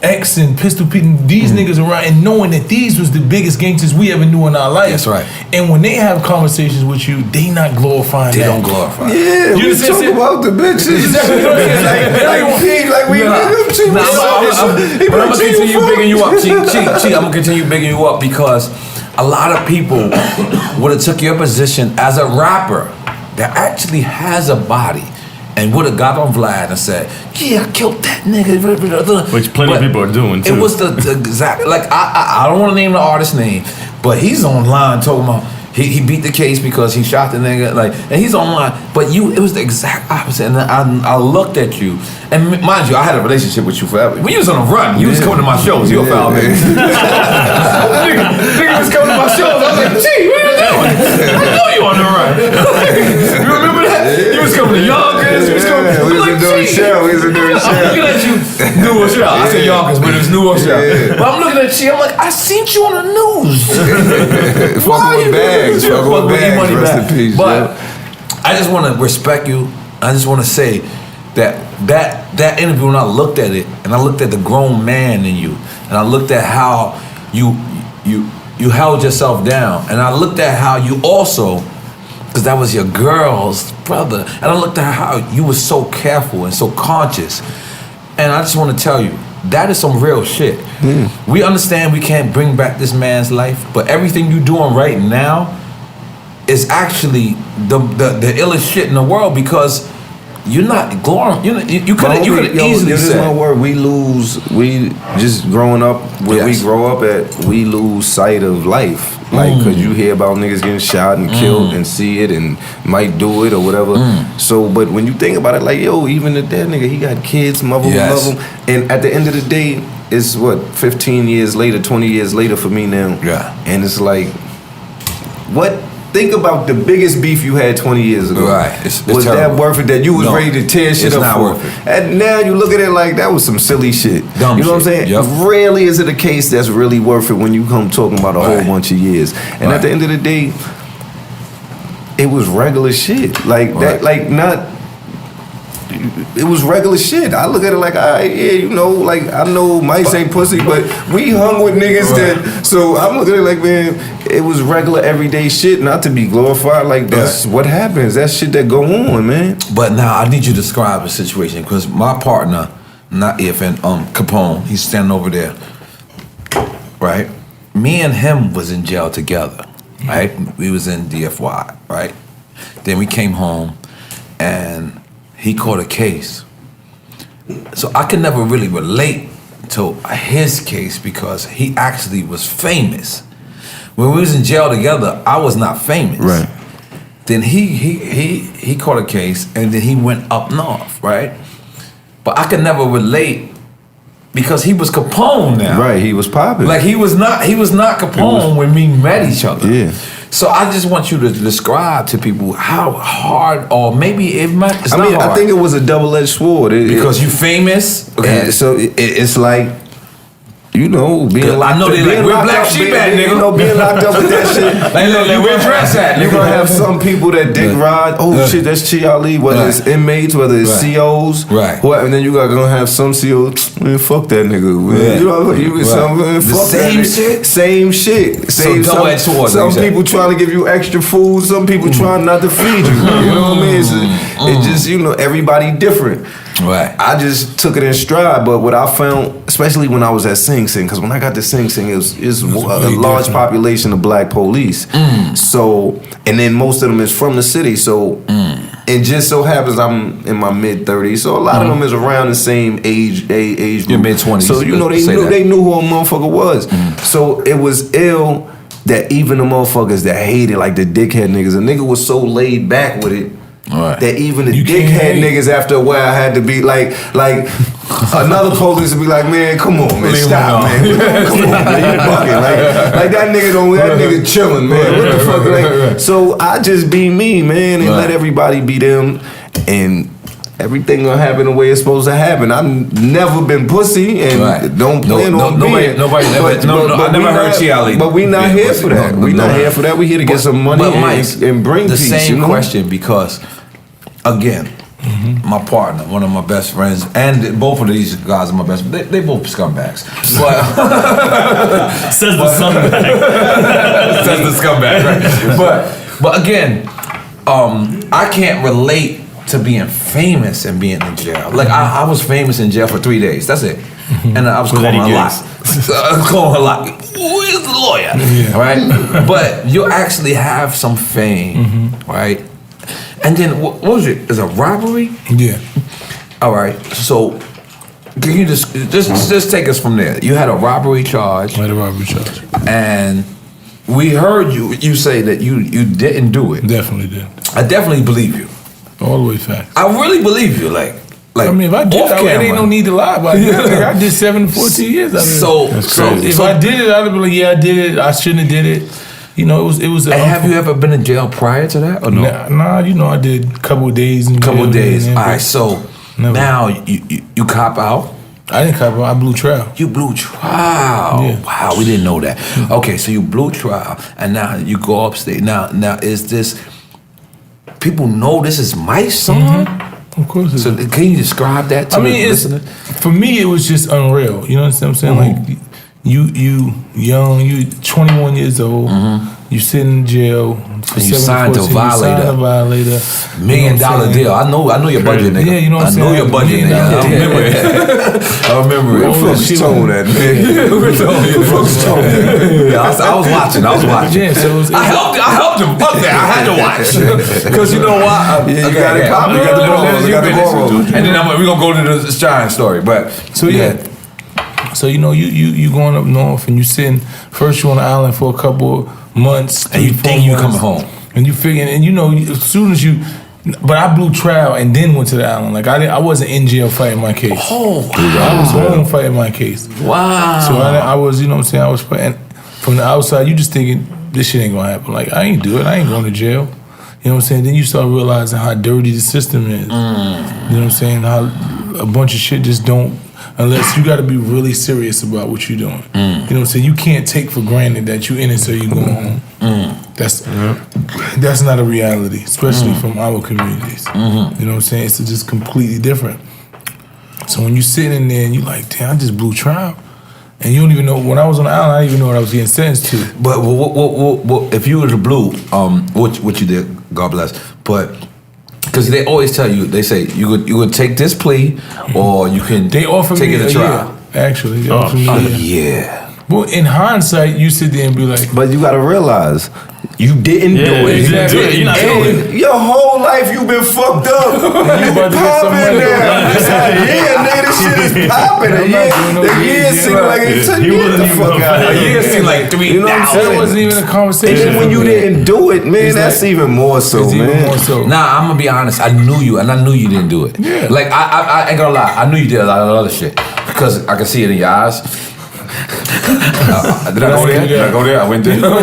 X and Pistol Pete and these niggas around, and knowing that these was the biggest gangsters we ever knew in our life. That's right. And when they have conversations with you, they not glorifying They that. don't glorify. Yeah, we talk about the bitches. But I'm gonna continue bigging you up. Chi, I'm gonna continue bigging you up because a lot of people would have took your position as a rapper that actually has a body and would have got on Vlad and said, yeah, I killed that nigga. Which plenty of people are doing too. It was the exact, like, I don't want to name the artist's name, but he's online talking about, he beat the case because he shot the nigga, like, and he's online. But it was the exact opposite. And I looked at you, and mind you, I had a relationship with you forever. When you was on the run, you was coming to my shows. You a foul nigga. nigga was coming to my shows. I was like, gee, what are you doing? I know you on the run. You remember that? You was coming to Yonkers. You was coming. We was in New Show. I'm looking at you, New Show. I said Yonkers, but it was New Show. But I'm looking at you. I'm like, I seen you on the news. Fucking with bags. Fucking with bags. Rest in peace. But I just want to respect you. I just want to say that interview, when I looked at it, and I looked at the grown man in you, and I looked at how you held yourself down, and I looked at how you also, because that was your girl's brother, and I looked at how you were so careful and so conscious, and I just want to tell you, that is some real shit. We understand we can't bring back this man's life, but everything you're doing right now is actually the illest shit in the world, because you're not glory. You could easily say. My word. We just growing up where we grow up at. We lose sight of life, like because you hear about niggas getting shot and killed and see it and might do it or whatever. So, but when you think about it, like even the dead nigga, he got kids, mother love him, and at the end of the day, it's 15 years later, 20 years later for me now. Yeah, and it's like, what? Think about the biggest beef you had 20 years ago. Right. Was that worth it that you was ready to tear shit up for? Worth it. And now you look at it like that was some silly shit. Dumb you know shit. what I'm saying? Yep. Rarely is it a case that's really worth it when you come talking about a whole bunch of years. And at the end of the day, it was regular shit. Like that, like not. It was regular shit. I look at it like, all right, like I know mice ain't pussy, but we hung with niggas that. So I'm looking at it like, man, it was regular everyday shit, not to be glorified. Like that's what happens. That's shit that go on, man. But now I need you to describe the situation, because my partner, not EFN, Capone, he's standing over there, right? Me and him was in jail together, right? We was in DFY, right? Then we came home, and he caught a case. So I could never really relate to his case because he actually was famous. When we was in jail together, I was not famous. Right. Then he caught a case, and then he went up north, right? But I could never relate because he was Capone now. Right, he was popping. Like he was not Capone when we met each other. Yeah. So I just want you to describe to people how hard, or maybe it's not hard. I think it was a double-edged sword. Because you famous. Okay. So it's like being locked I know they like, where black sheep at, nigga? Being locked up with that shit. Like where dress at, nigga? You're gonna have some people that dick ride. Oh shit, that's Chi Ali. Whether it's inmates, whether it's COs, right? And then you gonna have some COs. Man, fuck that nigga. Man. You know, same shit. Some people trying to give you extra food. Some people trying not to feed you. You know what I mean? It just everybody different. Right. I just took it in stride, but what I found, especially when I was at Sing Sing, because when I got to Sing Sing, it was a large population of black police. So, and then most of them is from the city. So, it just so happens I'm in my mid-30s, so a lot of them is around the same age group. Your mid-20s. So they knew who a motherfucker was. So it was ill that even the motherfuckers that hated, like the dickhead niggas, a nigga was so laid back with it. Right. That even the dickhead niggas after a while had to be like another police would be like, man, come on, man, stop, man, come on, man, you bugging, like that nigga chilling, man, what the fuck, like, so I just be me, man, and let everybody be them, and everything gonna happen the way it's supposed to happen. I've never been pussy and don't plan on being. I never heard Chi Ali. But we not here for that. We not here for that. We here to get some money and bring the peace. The same question because, again, my partner, one of my best friends, and both of these guys are my best friends. They both scumbags. But says the scumbag. Says the scumbag, right? But again, I can't relate to being famous and being in jail. Like I was famous in jail for 3 days. That's it. And I was calling a lot. I was calling a lot. Who is the lawyer? Right? But you actually have some fame, right? And then what was it? Is a robbery? Yeah. All right. So can you just take us from there? You had a robbery charge. I had a robbery charge. And we heard you say that you didn't do it. Definitely did. I definitely believe you. All the way fact. I really believe you. Like I mean, if I did, it ain't no need to lie about it. I did 7 to 14 years. So if I did it, I'd be like, yeah, I did it. I shouldn't have did it. You know, it was. And have you ever been in jail prior to that or no? Nah, you know, I did a couple of days. All right, so now you cop out. I didn't cop out. I blew trial. You blew trial. Yeah. Wow, we didn't know that. Okay, so you blew trial, and now you go upstate. Now is this? People know this is Mysonne? Of course. So can you describe that to the listener? For me, it was just unreal. You know what I'm saying? Like you young, you 21 years old, you sit in jail for you signed to Violator. $1 million deal. I know your budget, nigga. Yeah, you know what I'm saying? I know your budget, nigga. I remember it. I remember it. Folks told that, man. Yeah, I was watching. Yeah, so I helped him. Fuck that. I had to watch. Because you know what? You got it popping. You got the ball rolling. And then we're going to go to the Shine story. But so yeah. So you know you going up north and you sitting first you on the island for a couple of months and you think you coming home and you figure and you know as soon as you, but I blew trial and then went to the island. Like I wasn't in jail fighting my case. Oh, wow. I was home fighting my case. Wow. So I was, you know what I'm saying, I was fighting from the outside. You just thinking this shit ain't gonna happen. Like I ain't do it. I ain't going to jail. You know what I'm saying? Then you start realizing how dirty the system is. You know what I'm saying? How a bunch of shit just don't. Unless you got to be really serious about what you're doing. You know what I'm saying? You can't take for granted that you're in it so you go home. That's not a reality, especially from our communities. You know what I'm saying? It's just completely different. So when you sitting in there and you like, damn, I just blew trial. And you don't even know, when I was on the island, I didn't even know what I was getting sentenced to. But what if you were the blue, what you did, God bless, but because they always tell you, they say you would take this plea, or you can take it to trial. Actually, they offered me a year. Yeah. Well, in hindsight, you sit there and be like, but you got to realize you didn't do it. Exactly. You're not doing it. Your whole life you been fucked up. You been popping now. Yeah, nigga, this shit is popping. The year seemed like it took you the fuck out. A year seemed like 3 You know what I'm saying? that wasn't even a conversation. And when you didn't do it, man, that's even more so, man. Nah, I'm gonna be honest. I knew you, and I knew you didn't do it. Yeah. Like I ain't gonna lie. I knew you did a lot of other shit because I could see it in your eyes. Did I go there? I went there. But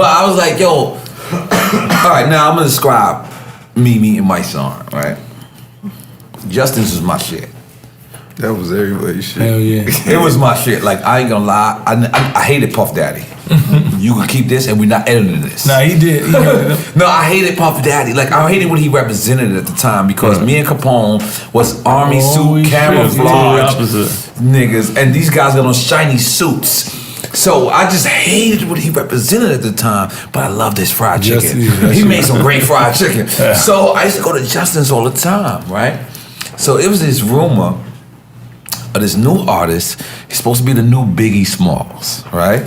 I was like, yo, all right, now I'm gonna describe me meeting Mysonne, right? Justice is my shit. That was everybody's shit. Hell yeah. It was my shit. Like, I ain't gonna lie. I hated Puff Daddy. You can keep this and we're not editing this. Nah, he did. No, I hated Puff Daddy. Like, I hated what he represented at the time because me and Capone was army suit, camouflage niggas, and these guys got on shiny suits. So I just hated what he represented at the time, but I loved his fried chicken. He made some great fried chicken. So I used to go to Justin's all the time, right? So it was this rumor of this new artist. He's supposed to be the new Biggie Smalls, right?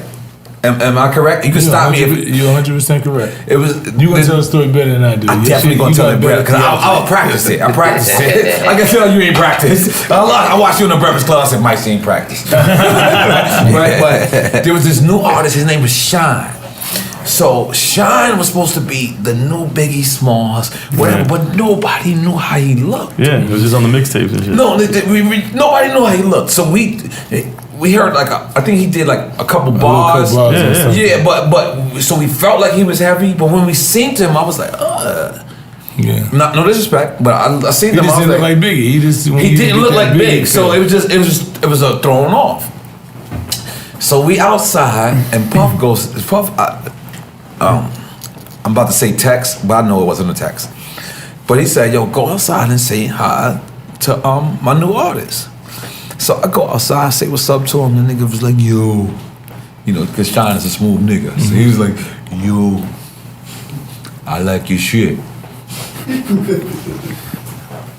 Am I correct? You can stop me. You're 100% correct. It was. You gonna tell the story better than I do. I'm definitely gonna tell it better because I'll practice it. I practice it. I can tell you ain't practiced. I watched you in the Breakfast Club. I said, Mike, she ain't practiced. Right? But there was this new artist. His name was Shine. So Shine was supposed to be the new Biggie Smalls, whatever, but nobody knew how he looked. Yeah, it was just on the mixtapes and shit. No, nobody knew how he looked. So we heard like I think he did like a couple bars. Yeah, but so we felt like he was heavy. But when we seen him, I was like, yeah. No disrespect, but I seen him. He didn't look like Biggie. He didn't look like Big. So it was a thrown off. So we outside and Puff goes. I'm about to say text, but I know it wasn't a text. But he said, "Yo, go outside and say hi to my new artist." So I go outside, say what's up to him. The nigga was like, "Yo," you know, because Shine is a smooth nigga. So he was like, "Yo, I like your shit."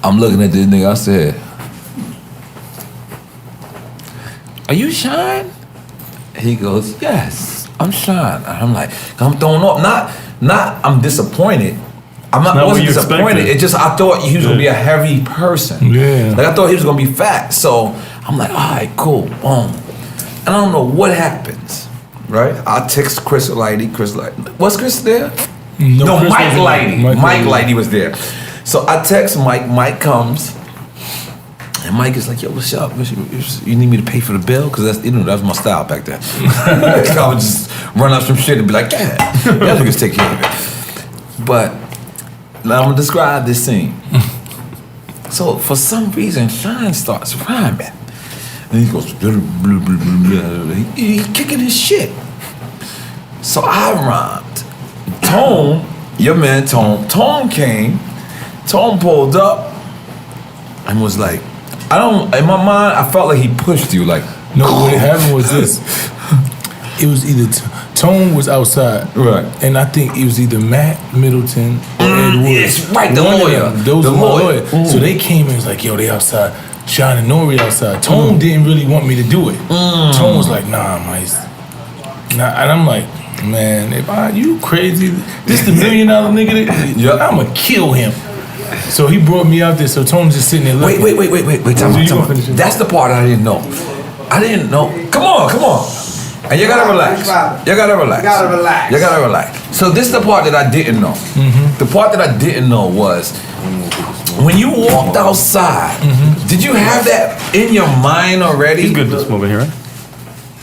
I'm looking at this nigga. I said, "Are you Shine?" He goes, "Yes, I'm Shine." I'm like, I'm throwing off. Not I'm disappointed. I wasn't disappointed. It just I thought he was gonna be a heavy person. Yeah. Like I thought he was gonna be fat. So I'm like, all right, cool, boom. And I don't know what happens, right? I text Chris Lighty. Was Chris there? No, Mike Lighty. Mike Lighty was there. So I text Mike. Mike comes. And Mike is like, "Yo, what's up? You need me to pay for the bill?" Because that was my style back then. I would just run up some shit and be like, "Yeah, y'all niggas take care of it." But now I'm gonna describe this scene. So for some reason, Shine starts rhyming, and he goes, he kicking his shit. So I rhymed. Tone, your man Tone came. Tone pulled up and was like, in my mind, I felt like he pushed you, like. No, what happened was this. It was either Tone was outside, right, and I think it was either Matt Middleton or Ed Wood. Yes, right, the lawyer. Those were my lawyer. So they came and was like, "Yo, they outside." Shine and N.O.R.E. outside. Tone didn't really want me to do it. Tone was like, "Nah, Mice." And I'm like, "Man, you crazy? This the $1 million nigga? I'ma kill him." So he brought me out there. So Tone's just sitting there looking. Wait. Time out. That's the part I didn't know. Come on. And you gotta relax. You gotta relax. So this is the part that I didn't know. The part that I didn't know was when you walked outside, did you have that in your mind already? He's good to smoke in here, right?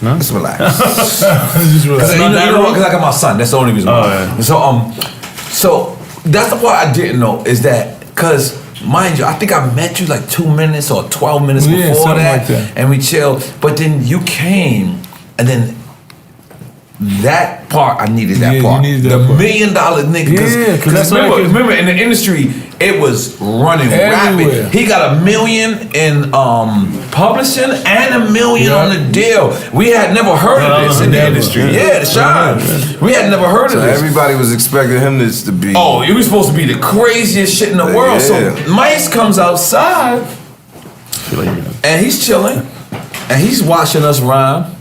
No? Just relax. Just relax. Because I got my son. That's the only reason why. Yeah. So that's the part I didn't know is that because mind you, I think I met you like 2 minutes or 12 minutes before that, and we chilled. But then you came, and then that part I needed that part. You needed that the part. $1 million nigga. Because remember in the industry it was running everywhere. rapid. He got $1 million in publishing and $1 million on the deal. We had never heard of this in the industry. Yeah, the Shine. We had never heard of this. Everybody was expecting him to be. Oh, it was supposed to be the craziest shit in the world. So Mice comes outside and he's chilling and he's watching us rhyme.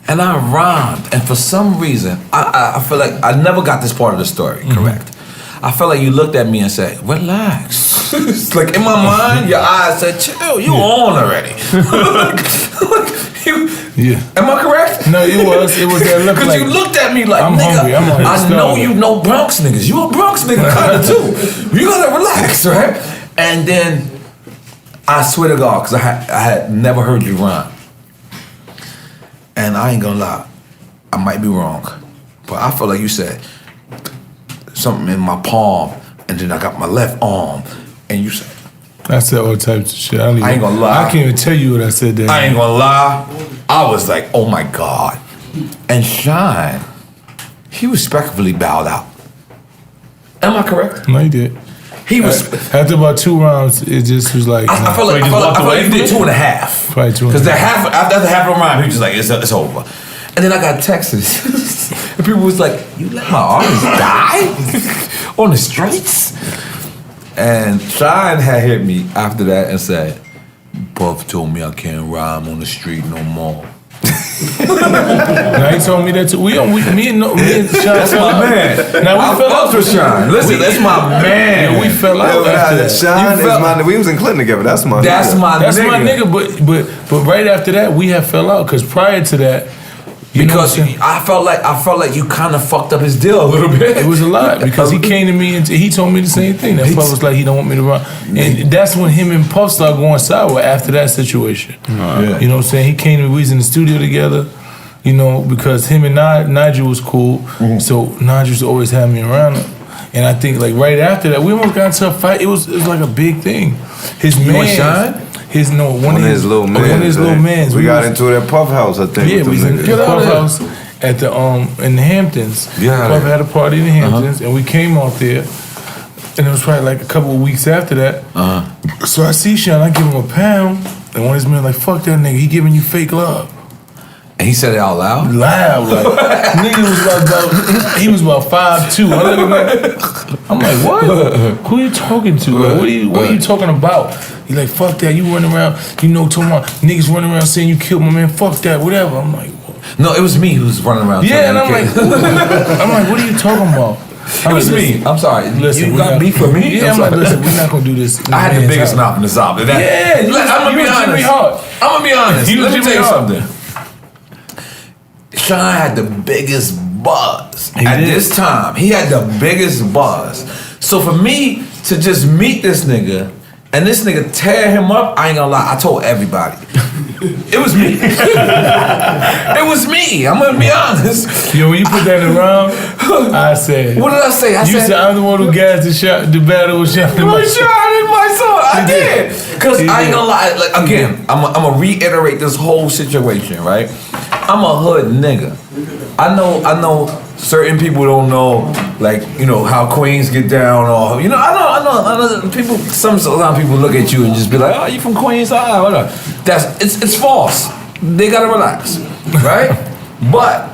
And I rhymed, and for some reason, I feel like I never got this part of the story correct. I felt like you looked at me and said, "Relax." It's like in my mind, your eyes said, "Chill, you on already." Am I correct? No, it was that look. Because you looked at me like, I'm nigga, hungry. I know you know Bronx niggas. You a Bronx nigga kind of too. You gotta relax, right? And then I swear to God, because I had never heard you rhyme. And I ain't gonna lie, I might be wrong, but I feel like you said something in my palm, and then I got my left arm, and you said, I said all types of shit. I ain't gonna lie. I can't even tell you what I said that. I ain't gonna lie. I was like, oh my God. And Shine, he respectfully bowed out. Am I correct? No, he did. He was after about 2 rounds. It just was like I felt like he did 2.5. Probably 2.5. Because after the half of the round, he was just like, it's over. And then I got texts, and people was like, "You let my artist die on the streets?" And Shine had hit me after that and said, "Puff told me I can't rhyme on the street no more." Now he told me that too. Me and Shine. That's my man. Now we fell out with Shine. Listen, that's my man. Yeah, we fell out after that. Shine is my. We was in Clinton together. That's my. That's nigga. my That's nigga. my nigga. But right after that, we had fell out because prior to that. Because I felt like you kind of fucked up his deal a little bit. It was a lot because he came to me and he told me the same thing. That Puff was like, he don't want me to run, and that's when him and Puff started going sour after that situation. Yeah. You know what I'm saying? He came to me. We was in the studio together. You know, because him and Nigel was cool, so Nigel used to always have me around him. And I think like right after that, we almost got into a fight. It was like a big thing. His man, Shine? One of his little mans. We got into it at Puff House, I think. Yeah, we was in the Puff House at the in the Hamptons. Yeah, Puff had a party in the Hamptons, and we came out there. And it was probably like a couple of weeks after that. So I see Sean, I give him a pound, and one of his men like, "Fuck that nigga, he giving you fake love." And he said it out loud? Loud, like nigga was he was about 5'2". I'm like, what? Who are you talking to? Like, what are you talking about? He like, fuck that, you running around, talking about niggas running around saying you killed my man, fuck that, whatever. I'm like, what? No, it was me who was running around. Yeah, and I'm like, what are you talking about? It was me. I'm sorry. Listen, you got beef for me? Yeah, I'm like, listen, we're not gonna do this. I had the biggest mouth in the South. I'm gonna be honest. Let me tell you something. Shine had the biggest buzz at this time. He had the biggest buzz. So for me to just meet this nigga and this nigga tear him up, I ain't gonna lie, I told everybody. It was me. It was me. I'm gonna be honest. Yo, when you put that around, I said. What did I say? You said I'm the one who gassed the battle with Sean in my son. I did. Cause I ain't gonna lie. Like again, I'm gonna reiterate this whole situation, right? I'm a hood nigga. I know certain people don't know, like, how Queens get down, or I know people. Sometimes people look at you and just be like, "Oh, you from Queens?" Whatever. It's false. They gotta relax, right? But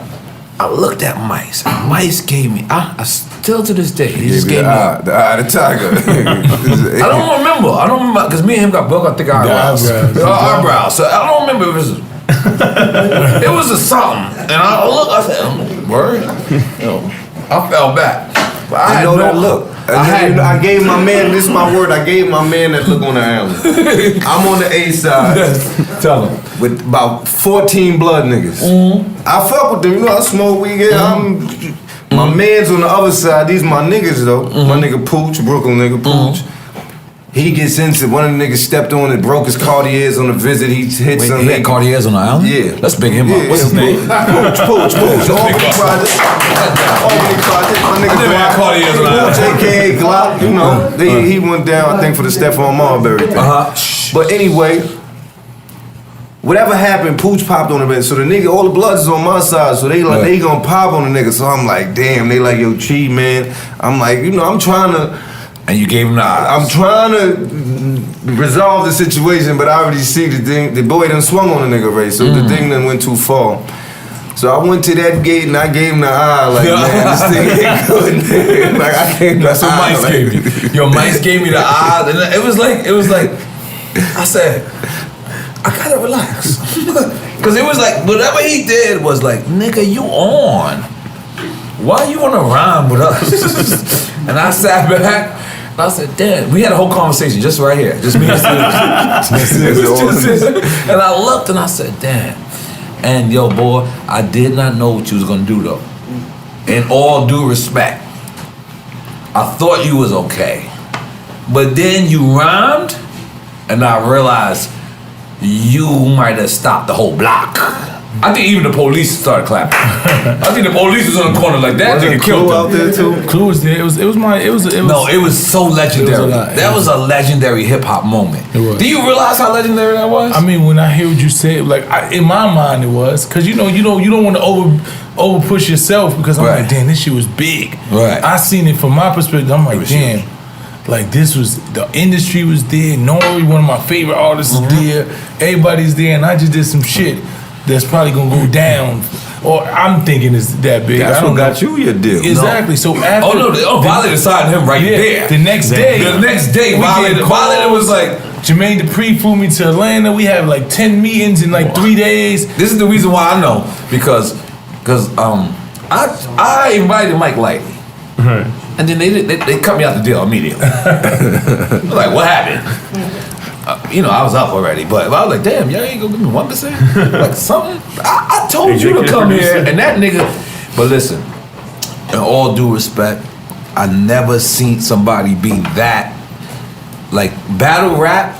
I looked at Mice. And Mice gave me. I still to this day, he just gave me the eye of the tiger. I don't remember because me and him got broke. I think eyebrows. So I don't remember if it was. It was a something, and I said, "Word." I fell back. But I know that look. I gave my man. This is my word. I gave my man that look on the alley. I'm on the A side. Tell him with about 14 blood niggas. I fuck with them. I smoke weed. My man's on the other side. These my niggas though. My nigga Pooch, Brooklyn nigga Pooch. He gets into one of the niggas stepped on it, broke his Cartiers on the visit. He hit some. He had Cartiers on the island? Yeah. Let's big him up. What's his name? Pooch. Albany Project. My nigga Glock. Pooch, aka Glock. He went down, I think, for the Stephon Marbury thing. But anyway, whatever happened, Pooch popped on the bed. So the nigga, all the bloods is on my side. So they gonna pop on the nigga. So I'm like, damn. They like, yo, Chi, man. I'm like, I'm trying to. And you gave him the eyes. I'm trying to resolve the situation, but I already see the thing. The boy done swung on the nigga, right? So the thing done went too far. So I went to that gate and I gave him the eye, like, man, this thing ain't good. Like, I can't. That's what Mice gave me. Yo, Mice gave me the eye, and it was like, I said, I gotta relax, because it was like whatever he did was like, nigga, you on? Why you wanna rhyme with us? And I sat back. And I said, damn, we had a whole conversation just right here. Just me and Steve. And I looked and I said, damn. And yo, boy, I did not know what you was gonna do though. In all due respect, I thought you was okay. But then you rhymed, and I realized you might have stopped the whole block. I think even the police started clapping. I think the police was on the corner like that. Nigga killed out there too. Clue was there. It was No, it was so legendary. That was a legendary hip hop moment. It was. Do you realize how legendary that was? I mean, when I hear what you said, like in my mind it was, because you don't want to over push yourself, because I'm like, damn, this shit was big. Right. I seen it from my perspective. I'm like, damn, like this was, the industry was there. N.O.R.E, one of my favorite artists, is there. Everybody's there, and I just did some shit that's probably gonna go down, or I'm thinking it's that big. That's what got you your deal. Exactly. No. So after, Violator signed him right there. The next day, Violator was like, Jermaine Dupri flew me to Atlanta. We had like 10 meetings in like 3 days. This is the reason why I know, because I invited Mike Lightly, and then they cut me out the deal immediately. Like, what happened? I was up already, but I was like, damn, y'all ain't gonna give me 1%? Like something? I told you to come here, and that nigga. But listen, in all due respect, I never seen somebody be that, like, battle rap.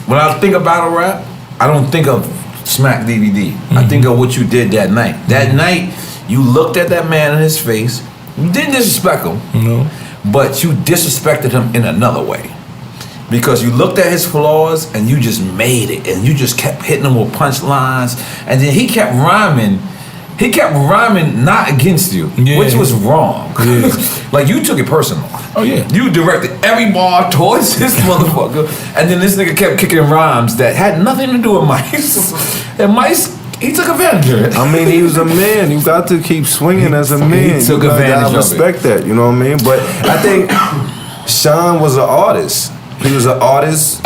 When I think of battle rap, I don't think of Smack DVD. I think of what you did that night. That night, you looked at that man in his face. You didn't disrespect him, but you disrespected him in another way. Because you looked at his flaws and you just made it, and you just kept hitting him with punchlines, and then he kept rhyming not against you, which was wrong. Yeah. Like, you took it personal. Oh yeah. You directed every bar towards this motherfucker, and then this nigga kept kicking rhymes that had nothing to do with Mice. And Mice, he took advantage of it. I mean, he was a man. You got to keep swinging as a man. He took advantage of it. I respect that, you know what I mean? But I think Sean was an artist. He was an artist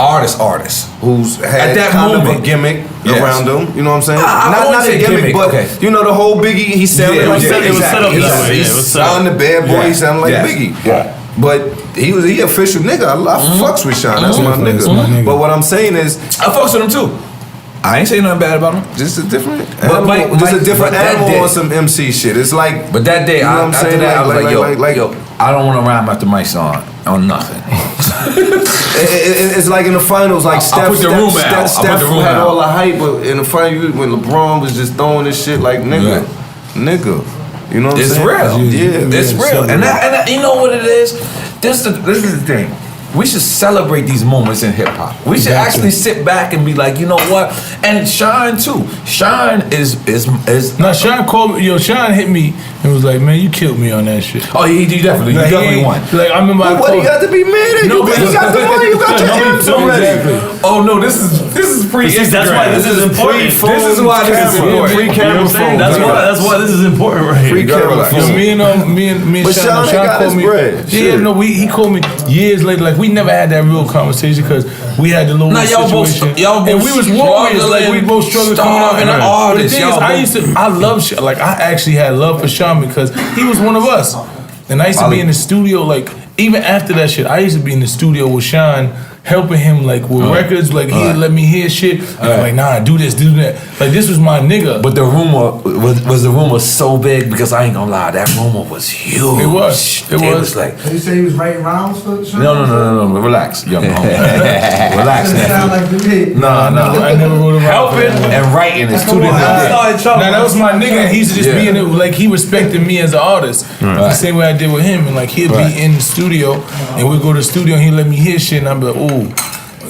who's had kind of a gimmick around him. You know what I'm saying? Not a gimmick, but you know the whole Biggie. He sounded like Biggie. It was set up that way. He sounded the bad boy. He sounded like Biggie. Yeah. But he official nigga. I fucks with Sean. That's my nigga. But what I'm saying is, I fucks with him too. I ain't saying nothing bad about him. Just a different animal. Just a different animal on some MC shit. It's like, but that day, after that, I was like, yo, I don't want to rhyme after Mysonne on nothing. It's like in the finals, like Steph had all the hype, but in the final, when LeBron was just throwing this shit like nigga. You know what I'm saying? It's real. Yeah, it's real. And you know what it is? This is the thing. We should celebrate these moments in hip hop. We should actually sit back and be like, you know what? And Sean too. Sean is. Now Sean called me. Sean hit me and was like, "Man, you killed me on that shit." Oh, he definitely won. Like, I remember. What you got to be mad at? You got the money. You got your M's already. Oh no, this is pre-Instagram. That's why this is important. This is why this is important. Free camera phone. That's why this is important right here. Free camera phone. Me and Sean called me. Yeah, no, he called me years later. Like, we never had that real conversation because we had the little situation. Y'all both and we was warriors. Like, we both struggling coming out. And artists. The thing is, I love Sean. Like, I actually had love for Sean because he was one of us. And I used to be in the studio, like, even after that shit, I used to be in the studio with Sean, helping him, like, with records. Like, he'd let me hear shit. I'm like, nah, do this, do that. Like, this was my nigga. But the rumor, was the rumor so big? Because I ain't gonna lie, that rumor was huge. It was. It was like... Did you say he was writing rhymes for Sean? No. Relax, young homie. Relax, Doesn't sound like to me. No. I never wrote a rhyme. Helping and writing is two different things. Now, that was my nigga, and he used to just be in it. Like, he respected me as an artist. The same way I did with him. And, like, he'd be in the studio, and we'd go to the studio, and he'd let me hear shit, and I'd be like, ooh.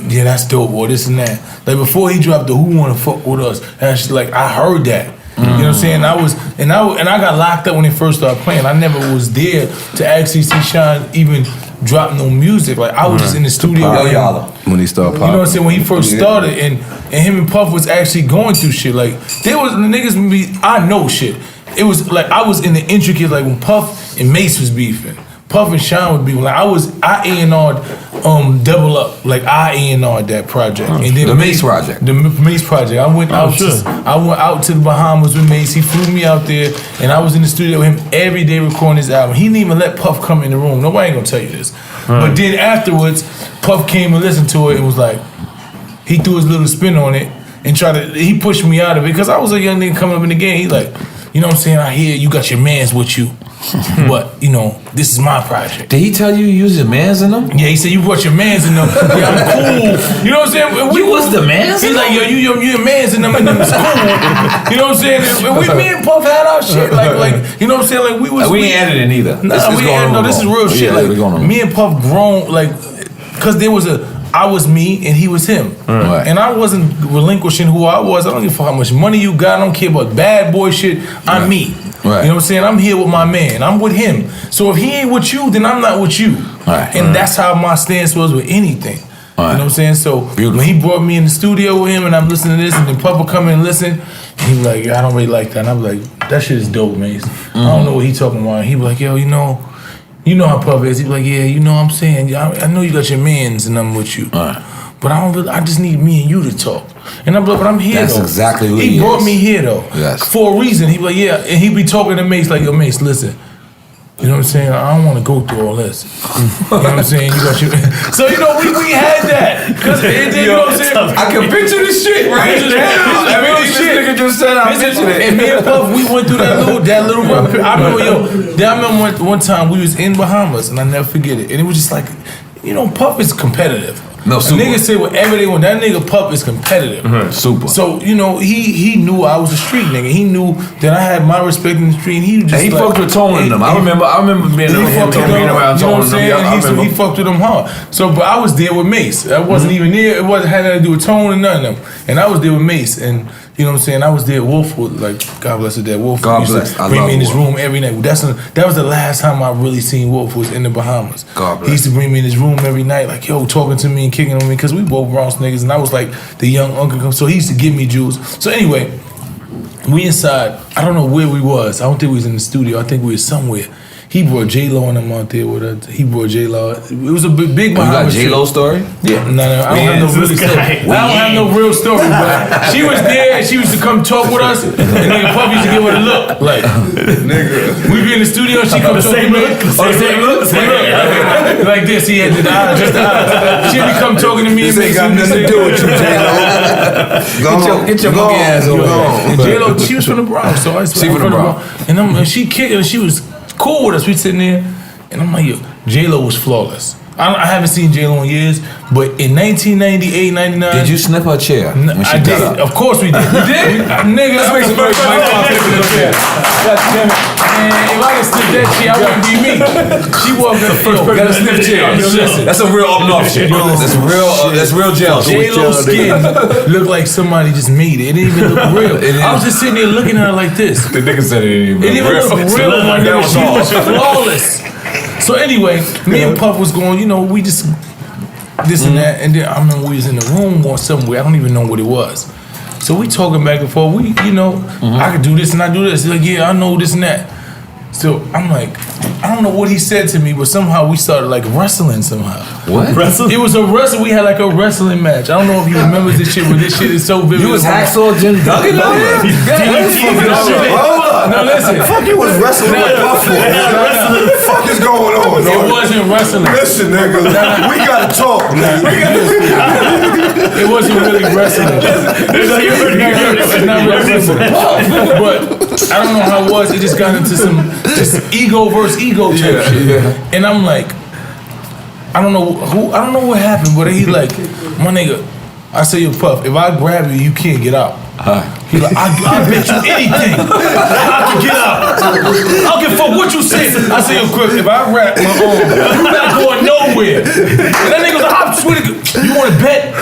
Yeah, that's dope, boy, this and that. Like, before he dropped the Who Wanna Fuck With Us, and she's like, I heard that. You know what I'm saying? I got locked up when he first started playing. I never was there to actually see Sean even drop no music. Like, I was just in the studio when he started popping. You know what I'm saying? When he first started, and him and Puff was actually going through shit. Like, there was the niggas I know shit. It was like I was in the intricate, like when Puff and Mace was beefing. Puff and Sean would be like, I A&R'd Double Up, like I A&R'd that project. And then the Mace project. The Mace project. I went out to the Bahamas with Mace. He flew me out there, and I was in the studio with him every day recording his album. He didn't even let Puff come in the room. Nobody ain't gonna tell you this. But then afterwards, Puff came and listened to it and was like, he threw his little spin on it and he pushed me out of it because I was a young nigga coming up in the game. He like, you know what I'm saying? I hear you got your mans with you, but you know, this is my project. Did he tell you use your mans in them? Yeah, he said you brought your mans in them. Yeah, I'm cool. You know what I'm saying? You was the mans? He's like, yo, you your mans in them, and them is cool. You know what I'm saying? And me and Puff had our shit, like, you know what I'm saying? Like we ain't editing either. No, this is real shit. Like me and Puff grown, like, cause there was I was me and he was him. Right. And I wasn't relinquishing who I was. I don't give a fuck how much money you got. I don't care about bad boy shit. I'm me. Right. You know what I'm saying? I'm here with my man. I'm with him. So if he ain't with you, then I'm not with you. Right. And that's how my stance was with anything. Right. You know what I'm saying? So when he brought me in the studio with him and I'm listening to this and then Papa come in and listen, he was like, I don't really like that. And I'm like, that shit is dope, man. I don't know what he talking about. He was like, yo, you know how Puff is. He be like, yeah, you know what I'm saying? I know you got your mans and I'm with you. Right. But I just need me and you to talk. And I'm like, but I'm here. That's though. Exactly what he brought me here though. Yes. For a reason. He be like, yeah. And he be talking to Mace like, yo, Mace, listen. You know what I'm saying? I don't want to go through all this. You know what I'm saying? You got your... So, you know, we had that. Because, you know what I'm saying? I can picture this shit right now. I mean, this nigga just said I pictured it. And me and Puff, we went through that little rough period. I remember one time we was in Bahamas, and I never forget it. And it was just like, you know, Puff is competitive. No, super. Niggas say whatever they want. That nigga Puff is competitive. Super. So, you know, he knew I was a street nigga. He knew that I had my respect in the street. And he just he fucked with Tone in them. I remember being around Tone in them. You know what I'm saying? He fucked with them hard. So, but I was there with Mace. I wasn't even there. It wasn't had nothing to do with Tone and none of them. And I was there with Mace. And you know what I'm saying? I was there at Wolfwood, like, God bless her dad. Wolfwood God bless. used to bring me in his room every night. That was the last time I really seen Wolf was in the Bahamas. God bless. He used to bring me in his room every night, like, yo, talking to me and kicking on me, because we both Bronx niggas, and I was like the young uncle. So he used to give me jewels. So anyway, we inside. I don't know where we was. I don't think we was in the studio. I think we was somewhere. He brought J-Lo and them out there with us. He brought J-Lo. It was a big Bahamas trip. You got J-Lo story? Yeah, no, I don't have no real story. I don't have no real story, but she was there and she used to come talk with us, and nigga Puff used to give her a look. Like, nigga. We be in the studio and she come talk to me. Same look? Like this, he had the eyes, just the eyes. She'd be come talking to me and ain't got nothing to do with you, J-Lo. Get your monkey ass over there. And J-Lo, she was from the Bronx, so I was from the Bronx. And she kicked and she was cool with us. We sitting there, and I'm like, yo, J-Lo was flawless. I haven't seen J-Lo in years, but in 1998, 99... Did you snip her chair? I did. Of course we did. You did? Nigga, let's make some noise. God damn it. Man, if I could snip that chair, I wouldn't be me. She walked in the first person. Gotta snip chair. Listen. That's some real up-north shit. That's real gel. J-Lo's skin looked like somebody just made it. It didn't even look real. I was just sitting there looking at her like this. The nigga said it didn't even look real. It didn't look real, my nigga. She was flawless. So anyway, me and Puff was going, you know, we just this and that, and then I remember we was in the room or somewhere, I don't even know what it was. So we talking back and forth, I could do this and I do this. He's like, yeah, I know this and that. So I'm like, I don't know what he said to me, but somehow we started like wrestling somehow. What? Wrestling? It was a wrestling. We had like a wrestling match. I don't know if you remember this shit, but this shit is so vivid. You was Hacksaw Jim Duggan? No, listen. Fuck you was wrestling with Puff for? What the fuck is going on? It wasn't wrestling. Listen, nigga, we gotta talk, man. It wasn't really wrestling. It's not really wrestling. But I don't know how it was. It just got into some just ego versus ego type shit. Yeah. And I'm like, I don't know what happened, but he like, my nigga, I say, yo, Puff, if I grab you, you can't get out. He like, I bet you anything I can get out. I don't give a fuck what you say. I say, yo, quick, if I rap my own, you're not going nowhere. And that nigga was like, I swear to God, you want to bet?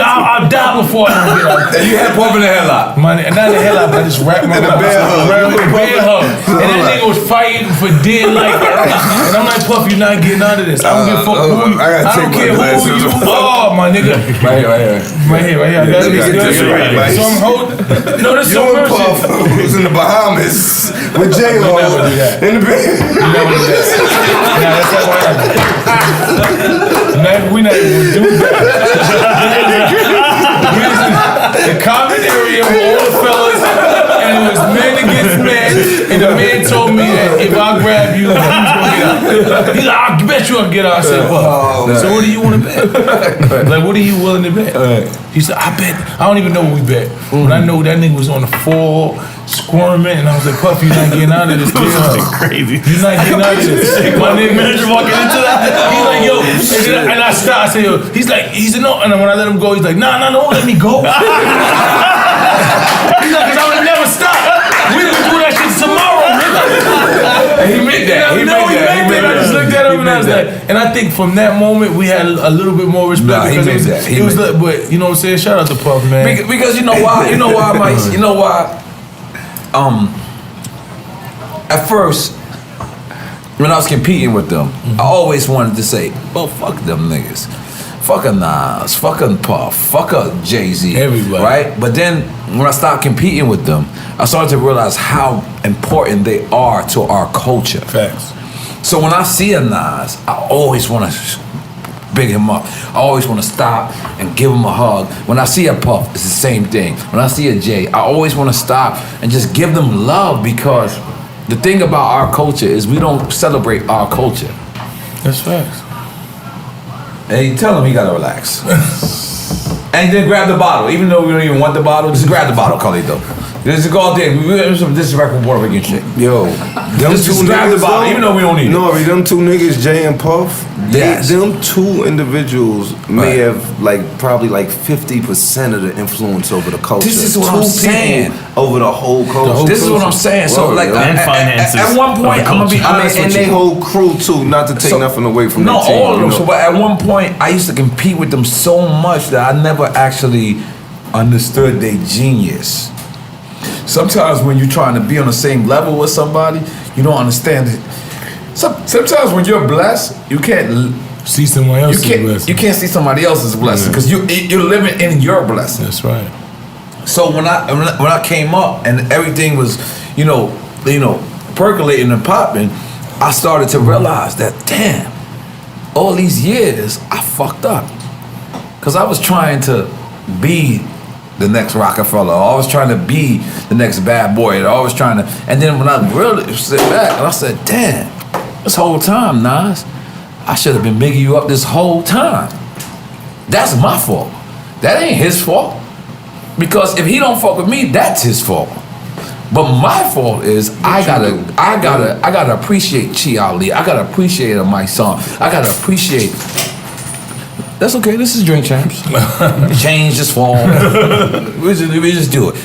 I'll die before I don't get out. And you had Puff in the headlock. Not in the headlock, but I just wrapped my mouth. Bear hug. And that nigga was fighting for dead life. And I'm like, Puff, you're not getting out of this. I don't give a fuck who you are. I don't care who you are, my nigga. Right here. I gotta be good. So I'm holding. No, this is so real Puff shit. was in the Bahamas with J-Lo in the bed. Never do that. Nah, that's not what happened. We not even do that. We was in the common area with all the fellas, and it was men against men, and the man told me that if I grab you, he was gonna get out. He's like, I bet you I'll get out. I said, Puff. So what do you want to bet? Like, what are you willing to bet? He said, I bet. I don't even know what we bet. But I know that nigga was on the floor squirming, and I was like, Puff, you're not getting out of this. Crazy. You're not getting out of this. My nigga, Imagine walking into that. he's like, yo, and I stopped. I said, yo, he's like, no. And when I let him go, he's like, nah, don't let me go. He's like, cause I would never stop. We would do that shit tomorrow, nigga. And he meant that. He meant that. I just looked at him and I was like, and I think from that moment we had a little bit more respect. Nah, he because meant that. It was like, but you know what I'm saying? Shout out to Puff, man. Because you know why? You know why, Mike? You know why? At first, when I was competing with them, I always wanted to say, well, fuck them niggas. Fuck a Nas, fuck a Puff, fuck a Jay-Z. Everybody. Right? But then when I started competing with them, I started to realize how important they are to our culture. Facts. So when I see a Nas, I always want to big him up. I always want to stop and give him a hug. When I see a Puff, it's the same thing. When I see a Jay, I always want to stop and just give them love, because the thing about our culture is we don't celebrate our culture. That's facts. Hey, tell him he gotta relax. And then grab the bottle. Even though we don't even want the bottle, just grab the bottle, Khalito. Just go out there. We have some disrespectful Puerto Rican shit. Yo, them Just two grab the niggas, bottle, even though we don't need it. N.O.R.E, them two niggas, Jay and Puff, Yes. them two individuals may Right. have probably 50% of the influence over the culture. This is what Two I'm saying. people over the whole culture. This is what I'm saying. So Word, like, yo. And finances at one of point, the I'm gonna be culture. honest and with they you. whole crew too, not to take So- nothing away from No, their team. all of you them. know? So, but at one point, I used to compete with them so much that I never actually understood their genius. Sometimes when you're trying to be on the same level with somebody, you don't understand it. Sometimes when you're blessed, you can't See someone else's blessing. you can't see somebody else's blessing because you're living in your blessing. That's right. So when I came up and everything was, you know, percolating and popping, I started to realize that damn, all these years I fucked up, because I was trying to be the next Rockefeller. I was trying to be the next bad boy. I was trying to, and then when I really sit back and I said, damn, this whole time, Nas, I should have been bigging you up this whole time. That's my fault. That ain't his fault. Because if he don't fuck with me, that's his fault. But my fault is I gotta appreciate Chi Ali. I gotta appreciate Mysonne. I gotta appreciate. That's okay. This is Drink Champs. Change this form. we just do it.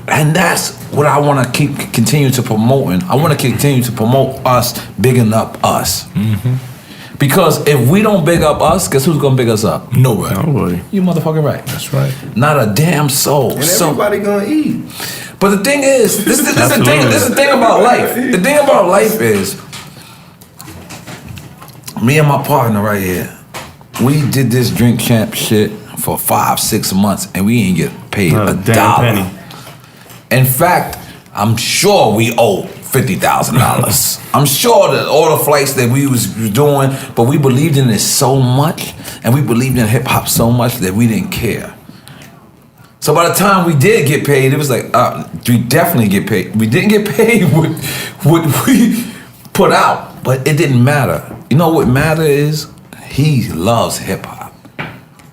And that's what I want to continue to promoting. I want to continue to promote us, bigging up us. Mm-hmm. Because if we don't big up us, guess who's gonna big us up? Nobody. You motherfucking right. That's right. Not a damn soul. And everybody gonna eat. But the thing is, this is the thing about life. The thing about life is, me and my partner right here, we did this Drink Champ shit for 5-6 months and we ain't get paid a damn dollar. penny. In fact, I'm sure we owe $50,000. I'm sure that all the flights that we was doing, but we believed in it so much, and we believed in hip hop so much that we didn't care. So by the time we did get paid, it was like, we definitely get paid. We didn't get paid what we put out, but it didn't matter. You know what matter is? He loves hip hop.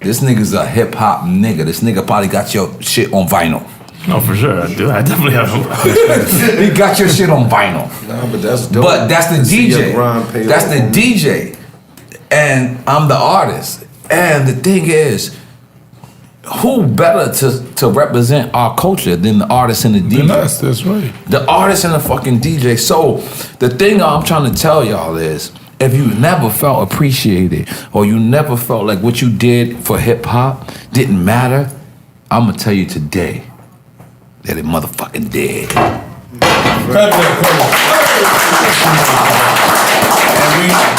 This nigga's a hip hop nigga. This nigga probably got your shit on vinyl. No, for sure. I do. I definitely have. He got your shit on vinyl. Nah, but that's dope. But that's the To see your DJ. grind pay That's off. the DJ. And I'm the artist. And the thing is, who better to represent our culture than the artist and the DJ? That's right. The artist and the fucking DJ. So the thing I'm trying to tell y'all is, if you never felt appreciated or you never felt like what you did for hip hop didn't matter, I'm gonna tell you today that it motherfucking did.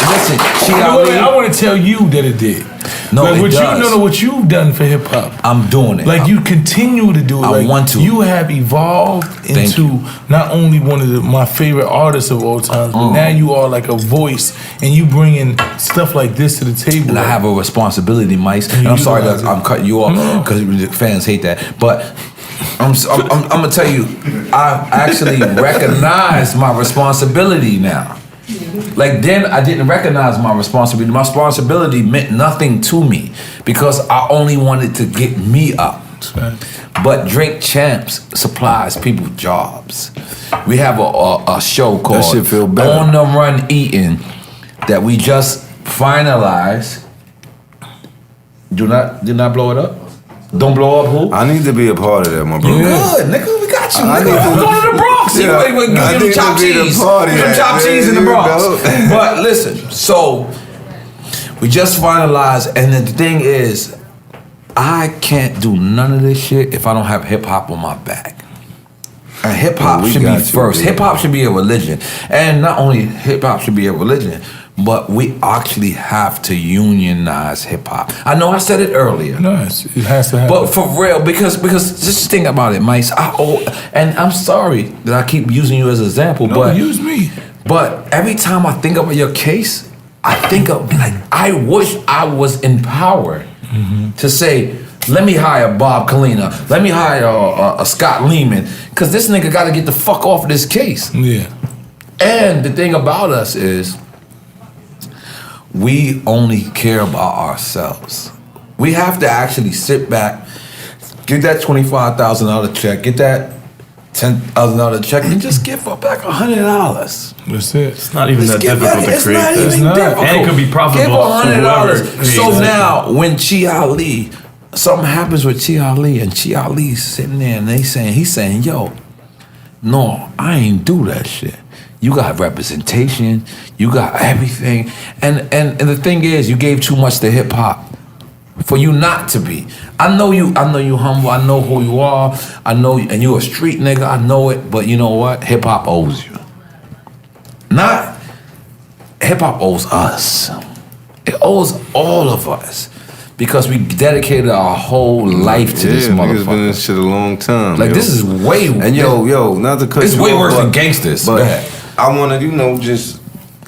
Listen, I want to tell you that it did. No, like it what does. what you've done for hip hop. I'm doing it. Like you continue to do it. I Like, want to. You have evolved Thank into not only one of my favorite artists of all time, but now you are like a voice, and you bringing stuff like this to the table. And I have a responsibility, Mice. And I'm sorry that I'm cutting you off because fans hate that. But I'm gonna tell you, I actually recognize my responsibility now. Like then I didn't recognize my responsibility. My responsibility meant nothing to me because I only wanted to get me up. But Drink Champs supplies people jobs. We have a show called shit feel better. On the Run Eating that we just finalized. Do not blow it up. Don't blow up who? I need to be a part of that, my bro. Good, nigga. We got you. I Nigga. need to- I'm going to the Bronx. Yeah. Give I them need chopped to be the cheese. party Give them at, chopped man. cheese in the You Bronx. know. But listen, so we just finalized, and the thing is, I can't do none of this shit if I don't have hip hop on my back. And hip hop Well, we should be got you, first. dude. Hip hop should be a religion, and not only hip hop should be a religion, but we actually have to unionize hip hop. I know I said it earlier. No, it has to happen. But for real, because just think about it, Mice. And I'm sorry that I keep using you as an example, no, but use me. But every time I think about your case, I think of like I wish I was empowered to say, let me hire Bob Kalina, let me hire a Scott Lehman, because this nigga got to get the fuck off of this case. Yeah. And the thing about us is, we only care about ourselves. We have to actually sit back, get that $25,000 check, get that $10,000 check, and just give her back $100. That's it. It's not even that Just give difficult her- to create It's not this. even difficult. And it could be profitable Give her for $100. whoever So creates it. now, when Chi Ali, something happens with Chi Ali, and Chi Ali's sitting there, and he's saying, yo, no, I ain't do that shit. You got representation, you got everything, and the thing is, you gave too much to hip hop for you not to be. I know you humble. I know who you are. I know, and you a street nigga. I know it, but you know what? Hip hop owes you. Not hip hop owes us. It owes all of us because we dedicated our whole life to this niggas been in motherfucker. this shit a long time. Like yo. this is way And yo, not to cut It's you way off, worse than but- gangsters. Go But ahead. I want to, just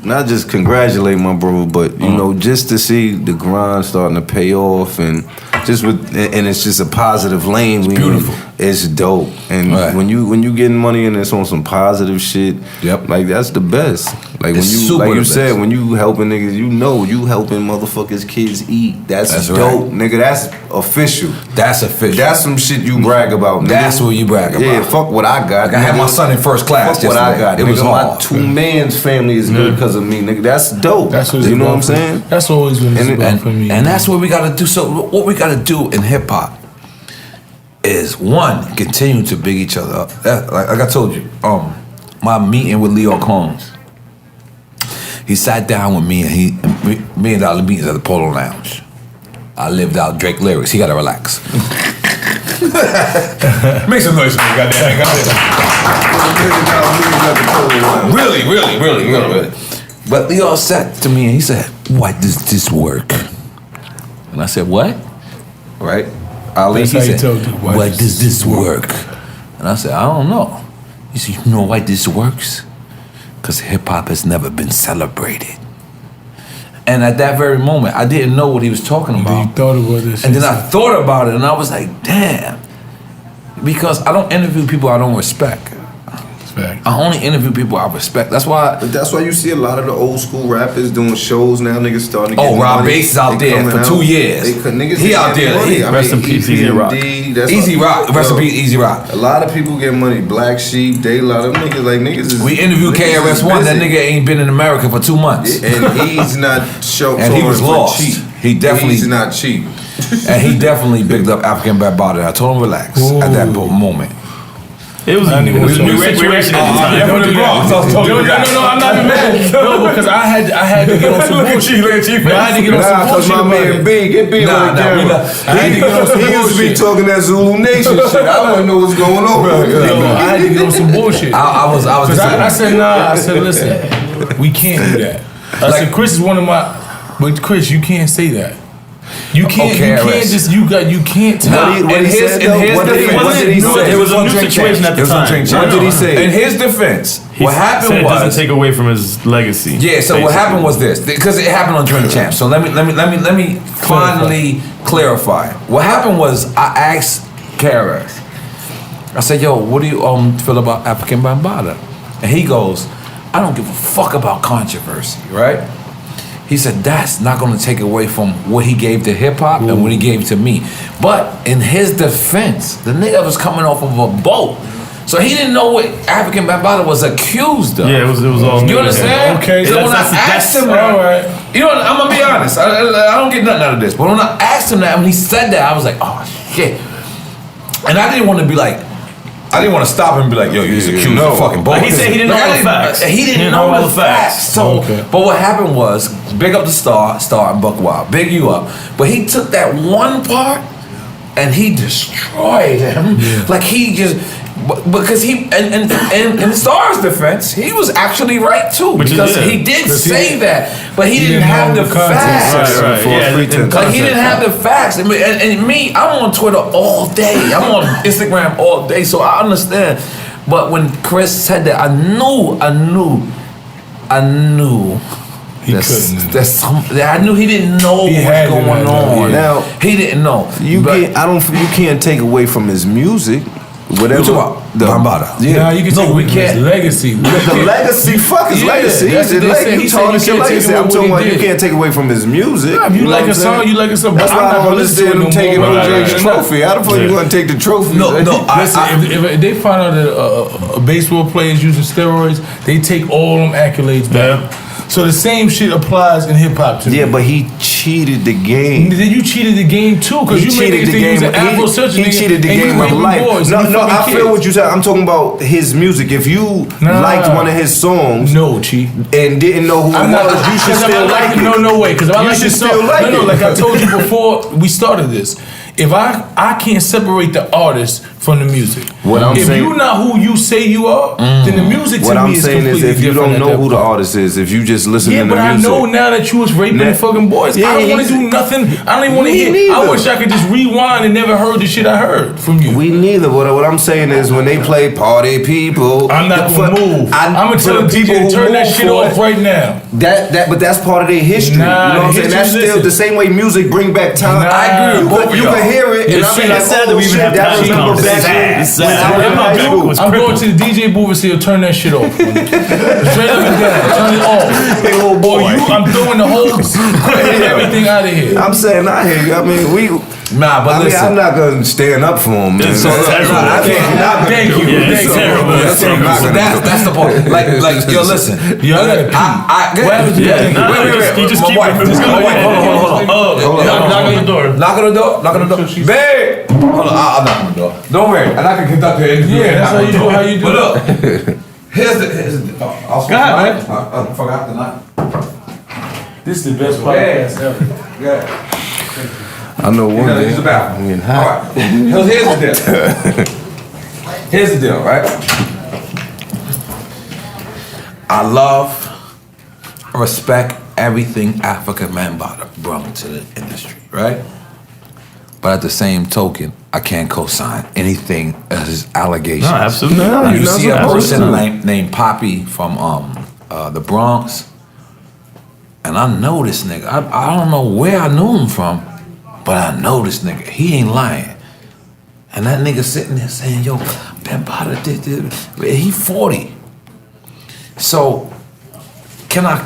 not just congratulate my bro, but just to see the grind starting to pay off, and it's just a positive lane. It's beautiful. It's dope. And Right. when you getting money and it's on some positive shit, Yep. like that's the best. Like It's when you, super like you the said, best. when you helping niggas, you helping motherfuckers kids eat. That's That's dope, right. nigga. That's official. That's official. That's some shit you brag about, nigga. That's what you brag about. Yeah, fuck what I got. Like I had nigga. my son in first class. Fuck what I got. It was nigga. My hard. two man's family is good because of me, nigga. That's dope. That's what it's you know what I'm about for- saying? That's always what it's And- about for me. And that's what we gotta do. So what we gotta do in hip hop is one, continue to big each other up. Like I told you, my meeting with Leo Combs. He sat down with me and me and I meetings at the Polo Lounge. I lived out Drake lyrics. He gotta relax. Make some noise for me, goddamn. Really. But Leo sat to me and he said, "Why does this work?" And I said, "What?" Right? Ali, That's he how you said, told you, "Why does this work?" And I said, "I don't know." He said, "You know why this works? Because hip hop has never been celebrated." And at that very moment, I didn't know what he was talking And about. then you thought about this. And then I thought about it, and I was like, damn. Because I don't interview people I don't respect. I only interview people I respect. That's why. But that's why you see a lot of the old school rappers doing shows now. Niggas starting to get Rob money. Bass is out They there coming for out. 2 years. Niggas He is out getting there. money. I Rest mean, in peace, Easy Rock. that's Easy a- Rock. Rest in yo, peace, Easy Rock. A lot of people get money. Black Sheep, they a lot of niggas like niggas is. We interviewed niggas is KRS-One. That busy. nigga ain't been in America for 2 months. And he's not show. And he was for lost. Cheap. He definitely- He's not cheap. And he definitely bigged up African Bambaataa. I told him relax at that moment. It was a new situation at the time. No, I'm not even mad. No, because I had to get on some bullshit. No, I had to get on some Nah, cause bullshit my about man it. B, get B Nah, on the nah, we camera. not- I had to get on some He used to be bullshit. talking that Zulu Nation shit. I want to know what's going on. Yo, I had to get on some bullshit. I was Because just I said, nah, I said, listen, we can't do that. I said, Chris is one of my, but Chris, you can't say that. You can't, Okay, you can't RS. just, you can't tell. What he said, though? What did he say? It was a new situation at the time. What did he say? In his defense, what Said happened it doesn't was take away from his legacy. yeah. So what basically. happened was this because it happened on Drink Champs. So let me finally clarify. What happened was I asked KRS. I said, "Yo, what do you feel about African Bambaataa?" And he goes, I don't give a fuck about controversy, right? He said, that's not gonna take away from what he gave to hip hop and what he gave to me. But in his defense, the nigga was coming off of a boat. So he didn't know what African Bambaataa was accused of. Yeah, it was all. You understand? Okay, so when I asked him that, all right. you know, I'm gonna be honest. I don't get nothing out of this. But when I asked him that, when he said that, I was like, oh shit. And I didn't want to be like, I didn't want to stop him and be like, yo, he's accused of fucking bullshit. Like he said he didn't know all the facts. He didn't know all the facts. So, but what happened was, big up the Star and Buck Wild, big you up. But he took that one part and he destroyed him. Yeah. Like he just. Because he and in Star's defense, he was actually right too. Because he did say that, but he didn't have the facts. Right. Yeah, like he didn't have the facts. And me, I'm on Twitter all day. I'm on Instagram all day, so I understand. But when Chris said that, I knew. I knew he didn't know what was going on. Now he didn't know. You can't take away from his music. Whatever. What you about? The Bambaataa. Yeah. Nah, you can take away from his legacy. The legacy, fuck his legacy. He told us your legacy. I'm talking about you can't take away from his music. Yeah, if you like a song, you like a song. That's why I don't understand him taking OJ's trophy. How the fuck you gonna take the trophy? No. Listen, if they find out that a baseball player is using steroids, they take all them accolades back. So the same shit applies in hip hop too. Yeah, but he cheated the game. Then you cheated the game too, because you made the game. He cheated the game of life. No, I feel what you said. I'm talking about his music. If you liked one of his songs, and didn't know who it was, you should still like it. No way, because if I like this song, like I told you before we started this. If I can't separate the artist from the music. If you're not who you say you are, then the music to me is completely different. What I'm saying is, if you don't know who the artist is, if you just listen to the music. Yeah, but I know now that you was raping the fucking boys. I don't want to do nothing. I don't even want to hear. I wish I could just rewind and never heard the shit I heard from you. We neither. But what I'm saying is, when they play Party People, I'm not gonna move. I'm gonna tell the DJ to turn that shit off right now. But that's part of their history. You know what I'm saying? That's still the same way music bring back time. I agree. You can hear it. And I'm like, sad that we even have time. I'm going to the DJ booth and say, turn that shit off. Straight up and down, turn it off. Hey, old boy, I'm throwing the whole everything out of here. I'm saying I hear you. I mean, listen. I'm not gonna stand up for him, man. So Thank you. That's the point. Like, yo, listen. Yo, I gotta pee. You just keep hold on. Knock on the door. Babe! Hold on, I'll knock on the door. Don't worry, and I can conduct the interview. Yeah, that's how you do. But look, here's the. I'll I forgot the knife. This is the best podcast ever. Yeah. I know one thing. Use the bathroom. All right. Here's the deal. Here's the deal, right? I respect everything African Bambaataa brought to the industry, right? But at the same token, I can't co-sign anything as his allegations. No, absolutely not. You see a person named Poppy from the Bronx, and I know this nigga. I don't know where I knew him from, but I know this nigga. He ain't lying. And that nigga sitting there saying, yo, Bambaataa did this. He 40. So, can I?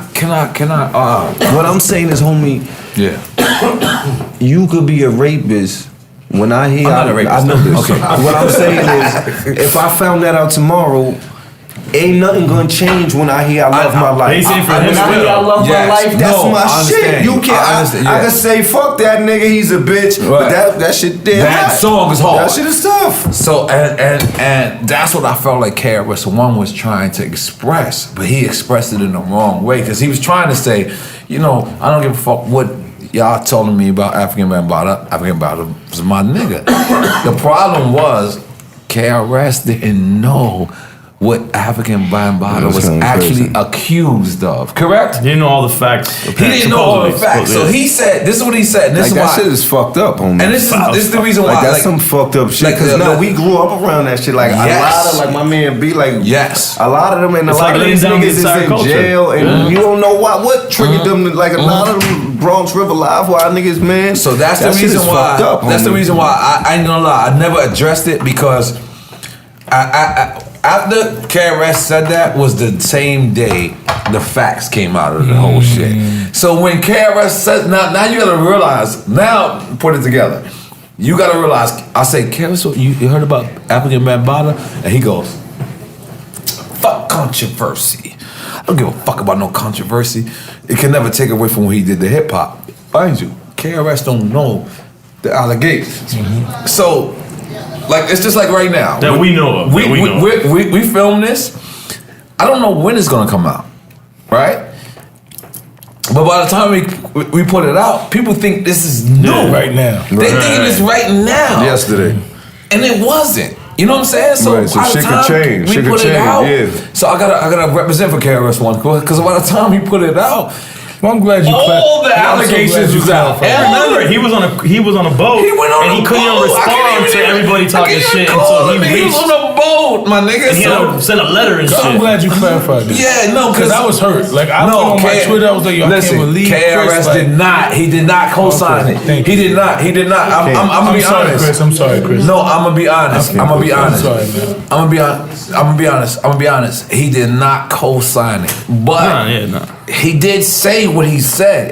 What I'm saying is, homie. Yeah. You could be a rapist. When I hear, I'm not a rapist. I know this. Okay. What I'm saying is, if I found that out tomorrow, ain't nothing gonna change when I hear I love my life. When I hear I love my life, that's my shit. You can't. I can say fuck that nigga, he's a bitch. But that shit there. That song is hard. That shit is tough. So and that's what I felt like KRS-One was trying to express, but he expressed it in the wrong way because he was trying to say, you know, I don't give a fuck what y'all telling me about African Bambaataa. African Bambaataa was my nigga. The problem was KRS didn't know what African Bambaataa was actually accused of. Correct? He didn't know all the facts. He didn't know all the facts. So he said, this is what he said. And this is that why. shit is fucked up, homie. And this is the reason why. Like, that's some fucked up shit. Because we grew up around that shit. Like, a lot of, like, my man B, like, a lot of them, and a lot of these niggas is in jail, and you don't know what triggered them. Like, a lot of them Bronx River Live, why niggas, man. So that's the reason why. That's the reason why I ain't gonna lie. I never addressed it because after KRS said that was the same day the facts came out of the whole shit. So when KRS said, now you gotta realize, now put it together. You gotta realize, I say, KRS, so you heard about African Bambaataa? And he goes, fuck controversy. I don't give a fuck about no controversy. It can never take away from what he did to hip hop. Mind you, KRS don't know the allegations. So, like, it's just like right now. That we know of. We film this. I don't know when it's gonna come out, right? But by the time we put it out, people think this is new. Right now. They thinking it's right now. Yesterday. And it wasn't. You know what I'm saying? So, Right, so by the shit could time change. we Shit put could it change, out, yeah. so I gotta represent for KRS One, because by the time he put it out, Well, I'm glad you all the allegations was out. And remember, he was on a boat. He went on and he a couldn't boat. respond to everybody talking shit until he He was reached. on a boat, my nigga. And he had to send a letter and So I'm shit. glad you clarified this. Yeah, no, Because I was hurt. Like, I put on my Twitter, I was like, yo, listen, I can't believe KRS Chris, like, did not co-sign Okay, it. thank He you. did not. I'm gonna be sorry, honest. Chris. I'm sorry, Chris. No, I'm gonna be honest. I'm gonna be honest. I'm sorry, man. I'm gonna be honest. He did not co-sign it, but he did say what he said.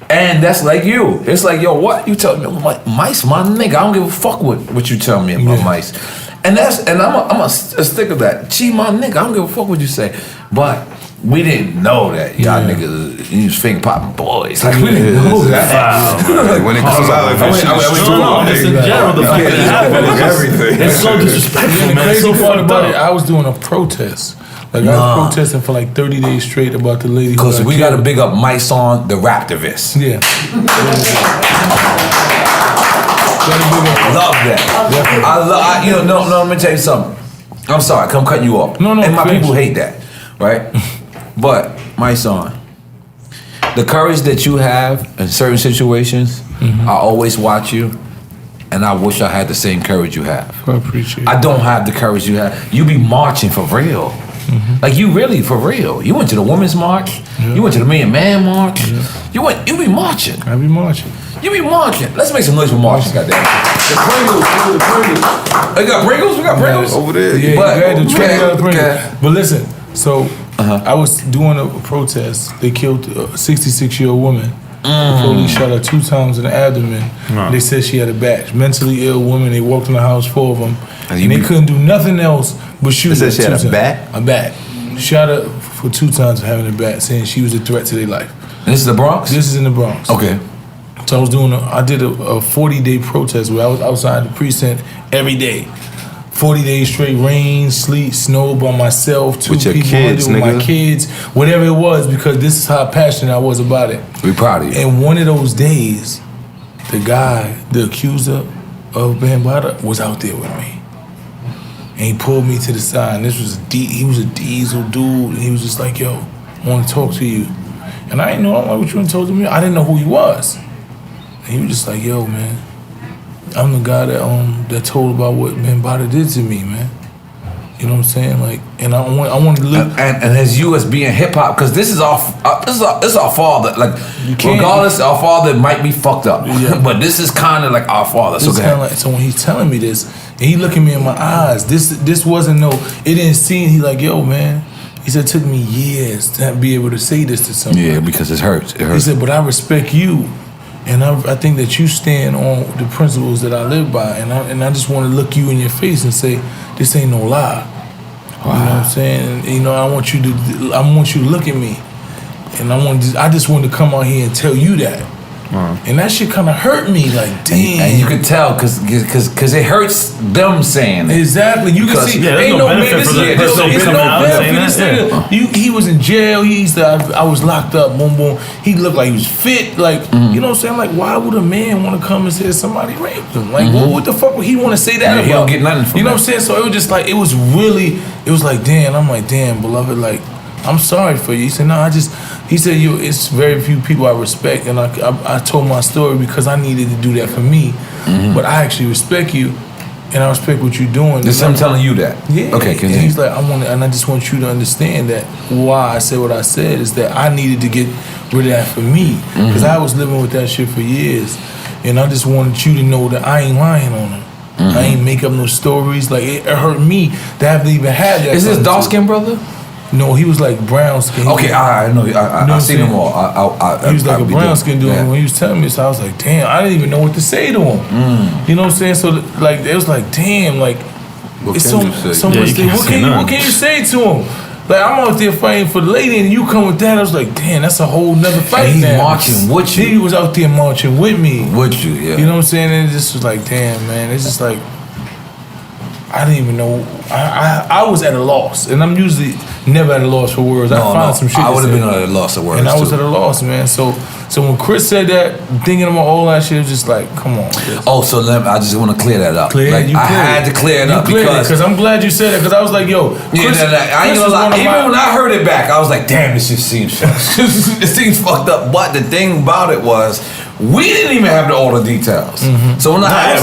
And that's like you. It's like, yo, what you tell me? I'm like, Mice, my nigga. I don't give a fuck what you tell me about Mice. And I'm a stick of that. Gee, my nigga, I don't give a fuck what you say. But we didn't know that y'all niggas, you was finger popping boys. Like, we didn't know that. Like, when it comes out, if it's Just in general, the fact that it happened is everything. it's so disrespectful, And the man. It's crazy so part fucked about up. it, I was doing a protest. Like, I was protesting for like 30 days straight about the lady. Because we got to big up Mysonne, the Raptivist. Yeah. Love that. No, let me tell you something. I'm sorry, I'm cutting you off. No, and my finish. people hate that, right? But, Mysonne, the courage that you have in certain situations, I always watch you, and I wish I had the same courage you have. I appreciate it. I don't have the courage you have. You be marching for real. Like, you really for real. You went to the Women's March. You went to the Million Man March. You be marching. I be marching. You be marching. Let's make some noise for marching, goddamn. The Pringles. We got Pringles? We got Pringles? Over there. Yeah, But- you had to try okay, to bring it. okay. But listen, so I was doing a protest. They killed a 66-year-old woman. The police shot her 2 times in the abdomen. They said she had a batch. Mentally ill woman. They walked in the house, 4 of them. And they couldn't do nothing else but shoot her. They said she had 2 a times. bat? A bat. Shot her for 2 times for having a bat, saying she was a threat to their life. And this is the Bronx? This is in the Bronx. Okay. So I did a 40-day protest where I was outside the precinct every day. 40 days straight, rain, sleet, snow by myself, 2 With your people kids, with my nigga. kids, whatever it was, because this is how passionate I was about it. We proud of you. And one of those days, the guy, the accuser of Bambaataa, was out there with me. And he pulled me to the side. And this was he was a diesel dude. And he was just like, yo, I want to talk to you. And I didn't know what you told me. I didn't know who he was. And he was just like, yo, man, I'm the guy that told about what Bambaataa did to me, man. You know what I'm saying? Like, and I want to look. And as you as being hip hop, because this is our father. Like, regardless, our father might be fucked up, but this is kind of like our father. So, So when he's telling me this, and he looking me in my eyes, this wasn't it didn't seem. He like, yo, man. He said it took me years to be able to say this to somebody. Yeah, because it hurts. It hurts. He said, but I respect you. And I think that you stand on the principles that I live by, and I just want to look you in your face and say, this ain't no lie. Wow. You know what I'm saying? And, I want you to look at me, and I just want to come out here and tell you that. And that shit kind of hurt me, like, damn. And you could tell, because it hurts them saying it. Exactly. You can see, ain't no benefit for this nigga. He was in jail. He said, I was locked up, boom, boom. He looked like he was fit. Like, you know what I'm saying? Like, why would a man want to come and say somebody raped him? Like, what the fuck would he want to say that about? He don't get nothing from You know what I'm saying? So it was just like, it was like, damn. I'm like, damn, beloved, like, I'm sorry for you. He said, no, he said, it's very few people I respect, and I told my story because I needed to do that for me. But I actually respect you, and I respect what you're doing. This him telling you that? Yeah. Okay, And continue. he's like, I just want you to understand that why I said what I said is that I needed to get rid of that for me, because I was living with that shit for years, and I just wanted you to know that I ain't lying on him. I ain't make up no stories. Like it hurt me to have to even have that. Is this dark skinned brother? No, he was like brown skin. Okay, I know. I seen him all. He was like a brown skin dude. When he was telling me this, I was like, damn, I didn't even know what to say to him. You know what I'm saying? So like, it was like, damn, like it's so much. What can you say to him? Like I'm out there fighting for the lady, and you come with that. I was like, damn, that's a whole nother fight. And he's now. marching with you. He was out there marching with me. With you, yeah. You know what I'm saying? And it just was like, damn, man. It's just like I didn't even know. I was at a loss, and I'm usually never at a loss for words. I found some shit. I would have been at a loss of words, and I was at a loss, man. So when Chris said that, thinking about all that shit, it was just like, come on. Chris. Oh, so I just want to clear that up. I had to clear it up because I'm glad you said it, because I was like, yo, Chris, I ain't gonna lie. Even when I heard it back, I was like, damn, this just seems it seems fucked up. But the thing about it was, we didn't even have all the details. So when I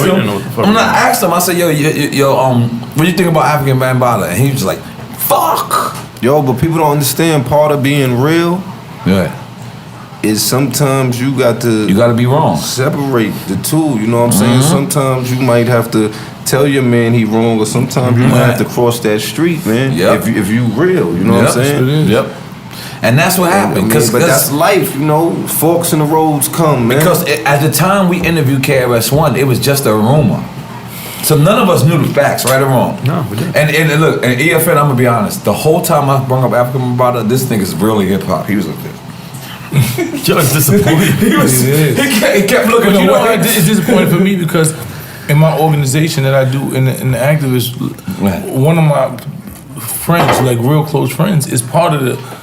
asked him, I said, yo, what do you think about African Bambaataa? And he was like, fuck. Yo, but people don't understand part of being real. Yeah. Is sometimes you got to be wrong. Separate the two. You know what I'm saying? Sometimes you might have to tell your man he wrong, or sometimes you might have to cross that street, man. Yep. If you real, you know what I'm saying? Yep. And that's what happened. But that's life, you know. Forks in the roads come, man. Because at the time we interviewed KRS-One, it was just a rumor. So none of us knew the facts, right or wrong. No, we didn't. And look, and EFN, I'm gonna be honest. The whole time I brought up African Bambaataa, this thing is really hip hop. He was like this. You're disappointed. he kept looking. You know, it's disappointing for me because in my organization that I do in the Activism, one of my friends, like real close friends, is part of the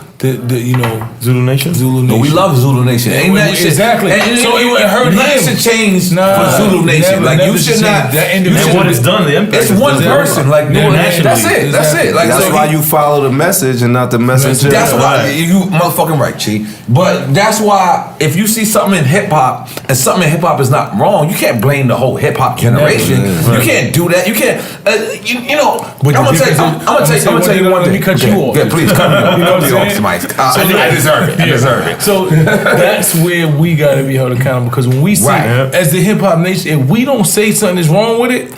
Zulu Nation. No, we love Zulu Nation. Ain't that shit? Exactly. So it hurt him. Nothing should change for Zulu Nation. Never you should not. And what it's done, the impact. It's one person. Like nationally. That's it. That's it. Like that's why you follow the message and not the messenger. That's why you motherfucking right, Chi. But that's why if you see something in hip hop and something in hip hop is not wrong, you can't blame the whole hip hop generation. You can't do that. You can't. You know. I'm gonna tell you one thing. Let me cut you off. Yeah, please cut me off. I deserve it. I deserve it. So that's where we gotta be held accountable, because when we see as the hip hop nation, if we don't say something is wrong with it,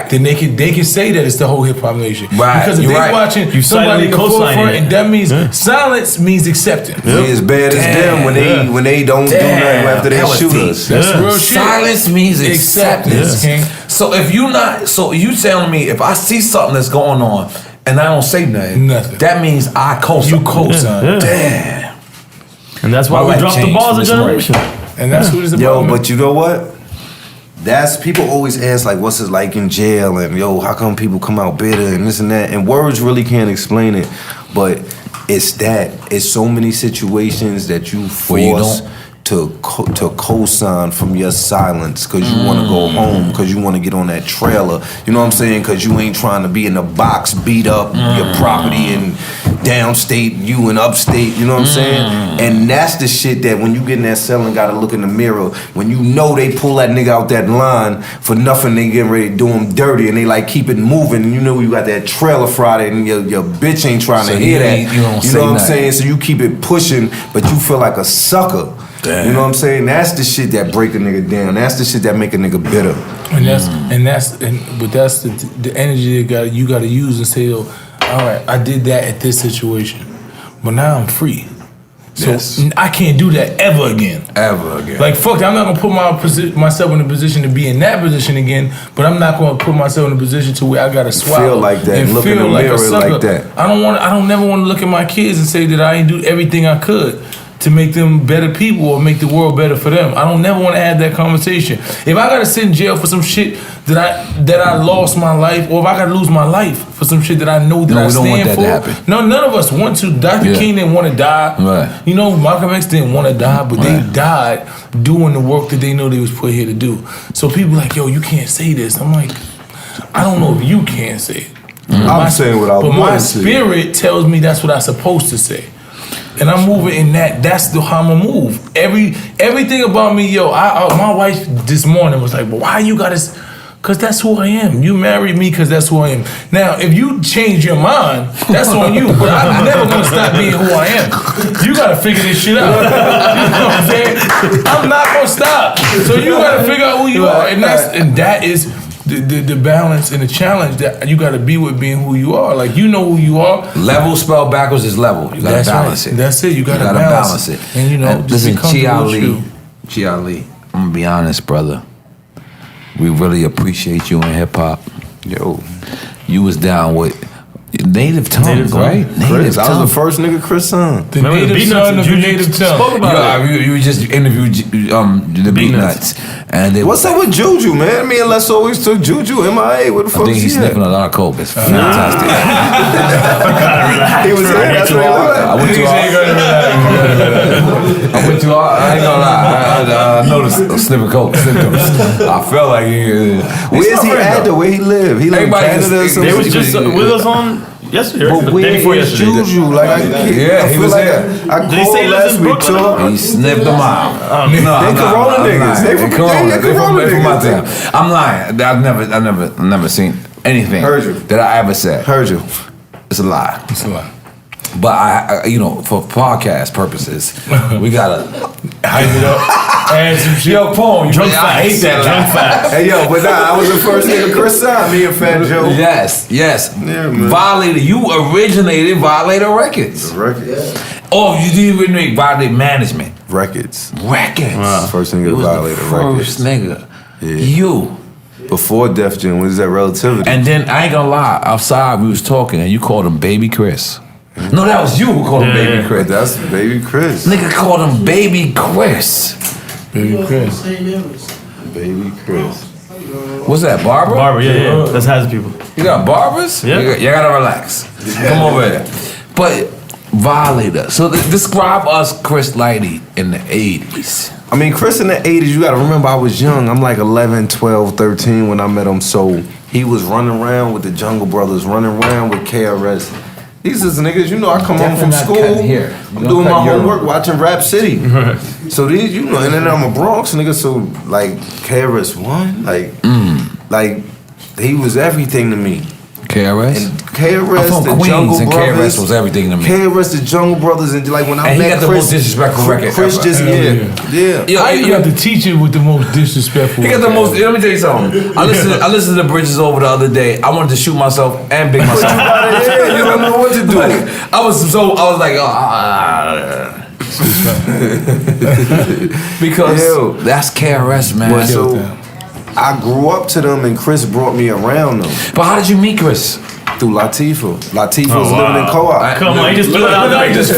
then they can say that it's the whole hip hop nation. Right. Because if they're watching somebody in the forefront, and that means silence means acceptance. We as bad as them when they don't do nothing after they shoot us. That's real shit. Silence means acceptance. So if you telling me if I see something that's going on and I don't say nothing, that means I co-sign. You co-sign. Damn. And that's why we dropped the balls of generation. And that's what it's about. Yo, but you know what? That's people always ask like, what's it like in jail? And yo, how come people come out bitter and this and that? And words really can't explain it. But it's so many situations that you force to co-sign from your silence because you want to go home, because you want to get on that trailer. You know what I'm saying? Because you ain't trying to be in the box, beat up your property in downstate, you in upstate. You know what I'm saying? And that's the shit that when you get in that cell and gotta look in the mirror, when you know they pull that nigga out that line for nothing, they getting ready to do him dirty, and they like keep it moving, and you know you got that trailer Friday, and your bitch ain't trying to hear that. You know what I'm saying? So you keep it pushing, but you feel like a sucker. Damn. You know what I'm saying? That's the shit that break a nigga down. That's the shit that make a nigga bitter. But that's the energy that you gotta use and say, all right, I did that at this situation, but now I'm free. So I can't do that ever again. Like fuck that, I'm not gonna put myself in a position to be in that position again, but I'm not gonna put myself in a position to where I gotta swallow. Feel like that, and look in the mirror like that. I don't never want to look at my kids and say that I ain't do everything I could to make them better people or make the world better for them. I don't never want to have that conversation. If I gotta sit in jail for some shit that I lost my life, or if I gotta lose my life for some shit that I know that I stand for. No, none of us want to. Dr. King didn't want to die. Right. You know, Malcolm X didn't want to die, but they died doing the work that they know they was put here to do. So people like, yo, you can't say this. I'm like, I don't know if you can't say it. I'm saying what I want to say. But my spirit tells me that's what I'm supposed to say. And I'm moving in that. That's how I'm gonna move. Everything about me, yo. My wife this morning was like, "But why you gotta?" Cause that's who I am. You married me cause that's who I am. Now, if you change your mind, that's on you. But I'm never gonna stop being who I am. You gotta figure this shit out. You know what I'm saying? I'm not gonna stop. So you gotta figure out who you are, and that is the balance and the challenge that you got to be with being who you are. Like, you know who you are. Level spelled backwards is level. You got to balance it. That's it. You got to balance it. And, you know, listen, Chi Ali, I'm going to be honest, brother. We really appreciate you in hip-hop. Yo. You was down with Native Tongue, right? Chris, I was the first nigga Chris son. The native son of the native tongue. You just interviewed the Beatnuts. And what's up with Juju, man? Me and Les always took Juju MIA. What the fuck? I think he's sniffing a lot of coke. It's fantastic. He was there. That's what he was. I ain't gonna lie. I noticed sniffing coke symptoms. I felt like where's he at? The way he live? He live in Canada or something. They was just with us on yesterday. But where is Juju? Like, he was there. Did he say last week too? He sniffed them out. They Corona niggas. They from my town. I'm lying. I've never seen anything that I ever said. Heard you. It's a lie. It's a lie. But I for podcast purposes, we gotta hype it up. Add some shit. Yo, Pone, I hate that. Drunk facts. Hey, yo, but I was the first nigga Chris signed, me and Fat Joe. Yes. Yeah, man. Violator. You originated Violator Records. Records. Oh, you didn't originate Violator Management. Records. Wow. First nigga Violator Records. First nigga. Yeah. You. Before Def Jam, was that Relativity? And then, I ain't gonna lie, outside we was talking and you called him Baby Chris. No, that was you who called him Baby Chris. That's Baby Chris. Nigga called him Baby Chris. Baby Chris. Baby Chris. What's that, Barbara? Barbara, yeah. That's Has people. You got barbers? Yeah. You gotta relax. Come over here. But Violator. So describe us, Chris Lighty, in the 80s. I mean, Chris in the 80s, you gotta remember I was young. I'm like 11, 12, 13 when I met him. So he was running around with the Jungle Brothers, running around with KRS. These is niggas, you know, I come home from school, I'm doing my homework, watching Rap City. So these, you know, and then I'm a Bronx nigga, so like KRS-One, like he was everything to me. KRS? And KRS, I'm from the Queens, Jungle and Brothers. KRS was everything to me. KRS, the Jungle Brothers, and like when I and met he got the Chris, most disrespectful record Chris ever. just, yeah. You got the teacher with the most disrespectful. He got the most. Let me tell you something. I listened to the Bridges Over the other day. I wanted to shoot myself and big myself. Yeah, you don't know what to do. I was like, because that's KRS, man. Well, so I grew up to them, and Chris brought me around them. But how did you meet Chris? Through Latifah. Latifah was living in Co-op. Come on, he just threw it out there. The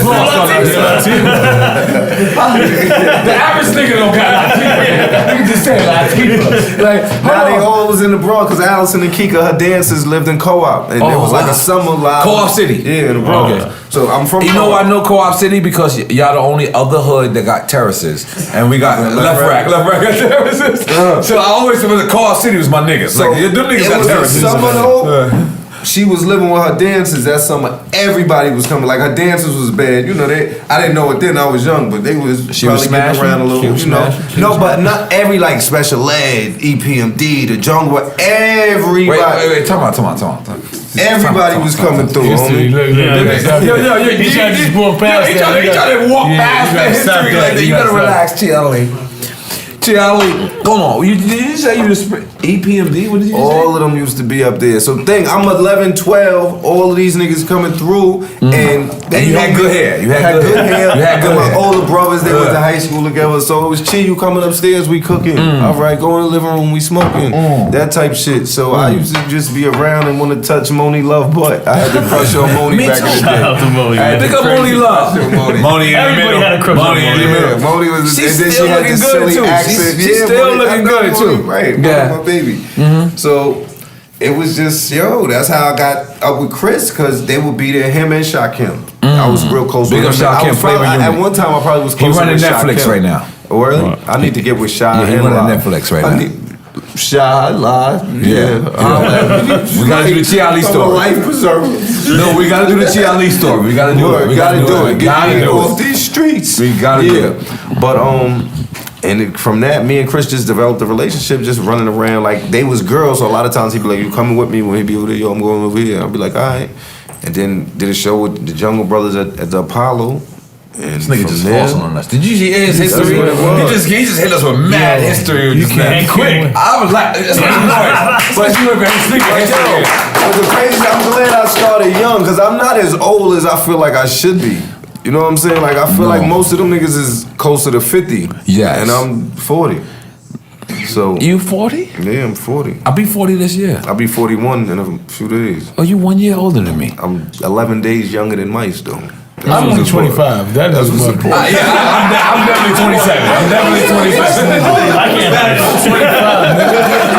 average nigga don't got Latifah. You can just say Latifah. Like, now they all was in the Bronx because Allison and Kika, her dancers lived in Co-op. And it was like a summer live. Co-op City. Yeah, in the Bronx. Okay. So I'm from You know why I know Co-op City? Because y'all the only other hood that got terraces. And we got left rack got terraces. So I always said the Co-op City was my niggas. So like, them niggas got terraces. Summer though, she was living with her dancers that summer. Everybody was coming. Like her dancers was bad. You know, I didn't know it then. I was young, but they was she probably was getting around a little. You know, no, but not every like special ed, EPMD, the jungle. Everybody. Wait. Time out. Everybody was coming through. History, look. He tried to just walk past He tried to walk past that history like that. You gotta relax, Chi Ali. Chi Ali, hold on. Did you say you was EPMD? What did you say? All of them used to be up there. So I'm 11, 12. All of these niggas coming through, and you had good hair. You had good hair. You had good my hair. older brothers, they went to high school together. So it was Chi, you coming upstairs, we cooking. All right, go in the living room, we smoking. That type shit. So I used to just be around and want to touch Moni Love butt. I had to crush on Moni back in the day. Shout out to Moni. Pick up Moni Love. Moni in the Everybody middle. had a crush on Moni in the middle. Moni was. She's and then still she had looking this good silly too. accent. She's still looking good too. Right, yeah, my baby. So it was just that's how I got up with Chris, because they would be there, him and Shakim. I was real close with him. At one time I probably was close with Shakim. He running Netflix right now. Oh, really? I need to get with Shy. Yeah, he running Netflix right now. Shy live. Yeah. We gotta do the Chi Ali story. Life preserver. No, we gotta do the Chi Ali story. We gotta do it. We gotta do it. Gotta Get do off it. these streets. We gotta do it. But and from that, me and Chris just developed a relationship, just running around. Like, they was girls, so a lot of times he'd be like, you coming with me? When he'd be over there, yo, I'm going over here. I'd be like, all right. And then did a show with the Jungle Brothers at the Apollo. This nigga just falsing on us. Did you see his history? He just hit us with mad history. You can't quick. I was like, that's what I'm doing. But you look at his history. But the crazy, I'm glad I started young because I'm not as old as I feel like I should be. You know what I'm saying? Like, I feel like most of them niggas is closer to 50. Yes. And I'm 40. So. You 40? Yeah, I'm 40. I'll be 40 this year. I'll be 41 in a few days. Oh, you 1 year older than me. I'm 11 days younger than Mice, though. I'm only 25. That's what's important. I'm definitely 27. I'm definitely 27.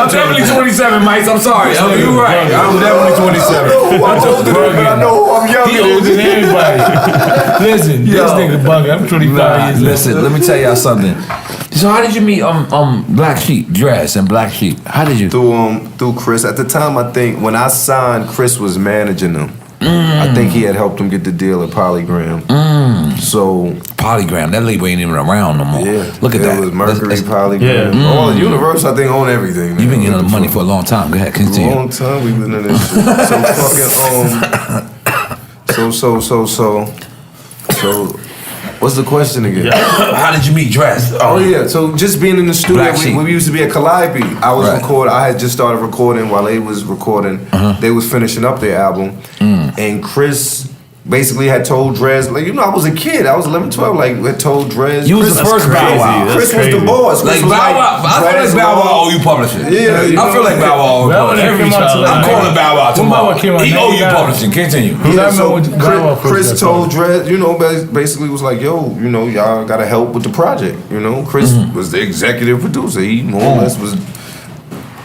I'm definitely 27, Mike. I'm sorry. You're right. I'm definitely 27. I know I'm younger. He older than everybody. Listen, this nigga bugging. I'm 25 years old. Listen, let me tell y'all something. So how did you meet Black Sheep, Dress and Black Sheep? How did you? Through Chris. At the time, I think when I signed, Chris was managing them. I think he had helped him get the deal at Polygram. So Polygram, that label ain't even around no more. Yeah, Look at that. It was Mercury, Polygram. Yeah. All the Universe, I think, own everything. You've been getting the money for a long time. Go ahead, continue. A long time we've been in this shit. So fucking what's the question again? How did you meet Dress? Oh yeah, so just being in the studio, we used to be at Calliope. I was recording. I had just started recording while they was recording. They was finishing up their album, and Chris basically had told Drez, like, I was a kid. I was 11, 12. Like, had told Drez. You was the first Bow Wow. Chris was the boss. Like Bow Wow. I feel like Bow Wow owe you publishing. Yeah, I feel like Bow Wow owe you publishing. I'm calling Bow Wow tomorrow. He owe you publishing. Continue. So Chris told Drez, basically was like, yo, y'all gotta help with the project. Chris was the executive producer. He more or less was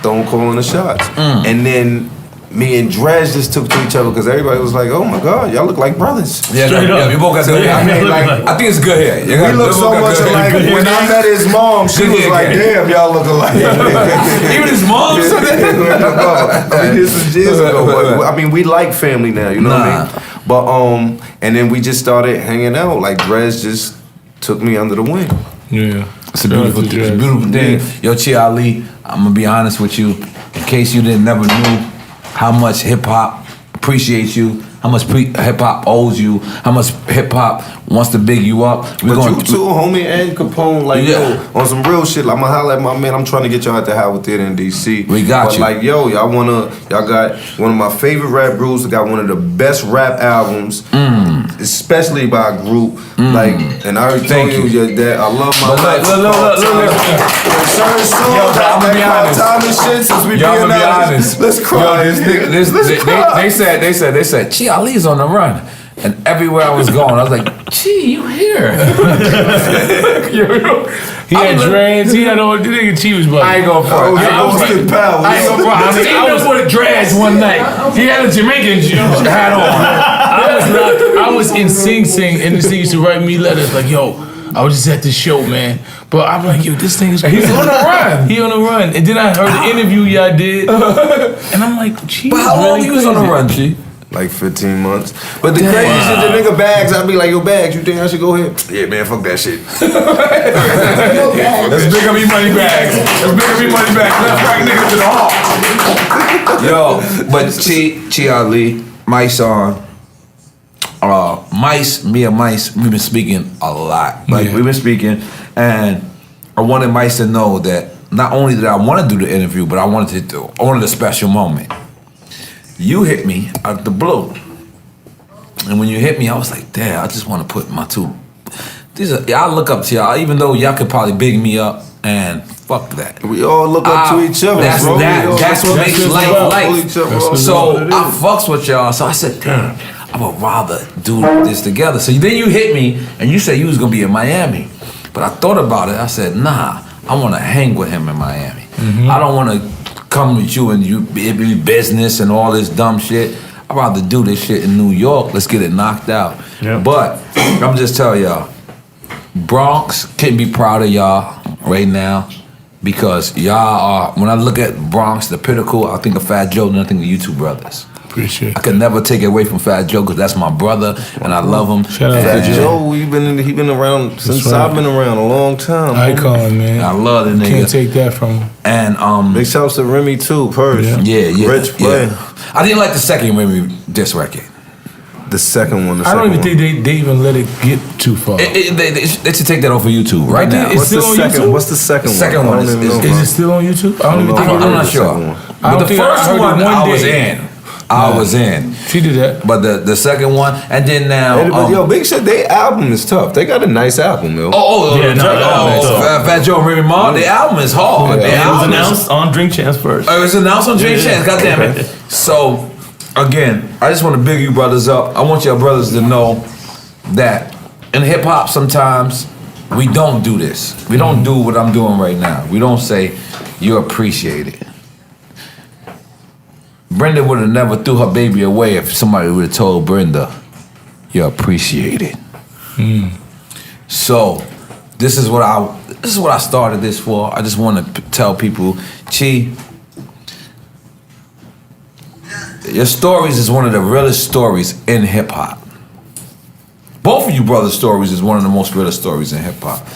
calling the shots. And then me and Drez just took to each other because everybody was like, oh my God, y'all look like brothers. Yeah, you both got good hair. I think it's good hair. We look so much alike. When I met his mom, she was like, damn, y'all look alike. Even his mom said that? This was years ago. But, I mean, we like family now, you know what I mean? But, and then we just started hanging out. Like, Drez just took me under the wing. Yeah. It's a beautiful thing. Yo, Chi Ali, I'm going to be honest with you. In case you never knew how much hip-hop appreciates you, how much hip-hop owes you, how much hip-hop wants to big you up. But you too, homie, and Capone, like, yo, on some real shit, like, I'm gonna holler at my man, I'm trying to get y'all at the Howard Theater in D.C. We got you. But like, yo, y'all got one of my favorite rap groups, got one of the best rap albums, especially by a group, like, and I already told you that I love my life. Look. Certain songs, I'm gonna be honest. Time and shit, since we y'all being honest. Let's cry. They said, Chi Ali's on the run. And everywhere I was going, I was like, Chi, you here. He had dreads, he had all the nigga Chi was about. I ain't gonna front. I was with dreads one night. He had a Jamaican hat on. I was in Sing Sing, and this thing used to write me letters like, yo, I was just at the show, man. But I'm like, yo, this thing is crazy. He's on the run. He on the run. And then I heard the interview y'all did. And I'm like, Chi. But how long you was on the run, Chi? Like 15 months. But the crazy shit, the nigga Bags, I'd be like, yo, Bags, you think I should go ahead? Yeah, man, fuck that shit. Let's big up your money bags. Let's big up your money bags. Let's crack niggas to the heart. Yo, but Chi Ali, Mysonne, me and Mice, we've been speaking a lot. Like, we've been speaking, and I wanted Mice to know that not only did I want to do the interview, but I wanted a special moment. You hit me out the blue. And when you hit me, I was like, damn, I just want to put my two. I look up to y'all, even though y'all could probably big me up, and fuck that. We all look up to each other, that's bro. That's what makes life. So I fucks with y'all, so I said, damn, I would rather do this together. So then you hit me, and you said you was going to be in Miami. But I thought about it, I said, nah, I want to hang with him in Miami. I don't want to come with you and you be business and all this dumb shit. I'd rather do this shit in New York. Let's get it knocked out. Yep. But I'm just telling y'all, Bronx can be proud of y'all right now because y'all are, when I look at Bronx, the pinnacle, I think of Fat Joe and I think of you two brothers. Appreciate it. I can never take it away from Fat Joe because that's my brother and I love him. Shout out Fat Joe, he been around since I've been around a long time. Icon, man. I love the nigga. Can't take that from him. And big shouts to Remy too, Purse. Yeah. Rich play. I didn't like the second Remy diss record. The second one. I don't even think they even let it get too far. They should take that off of YouTube right now. It's still on YouTube? What's the second one? Second one is it still on YouTube? I don't even think I'm not sure. But the first one I was in. I was in. She did that. But the second one, and then now. Yo, Big Shit, their album is tough. They got a nice album, yo. Fat Joe and Remy Ma, the album is hard. It was announced on Drink Champs first. It was announced on Drink Champs, goddamn it. So, again, I just want to big you brothers up. I want your brothers to know that in hip hop sometimes we don't do this. We don't do what I'm doing right now. We don't say you appreciate it. Brenda would have never threw her baby away if somebody would have told Brenda, you appreciate it. So, this is what I started this for. I just want to tell people, Chi, your stories is one of the realest stories in hip hop. Both of you brothers' stories is one of the most realest stories in hip hop.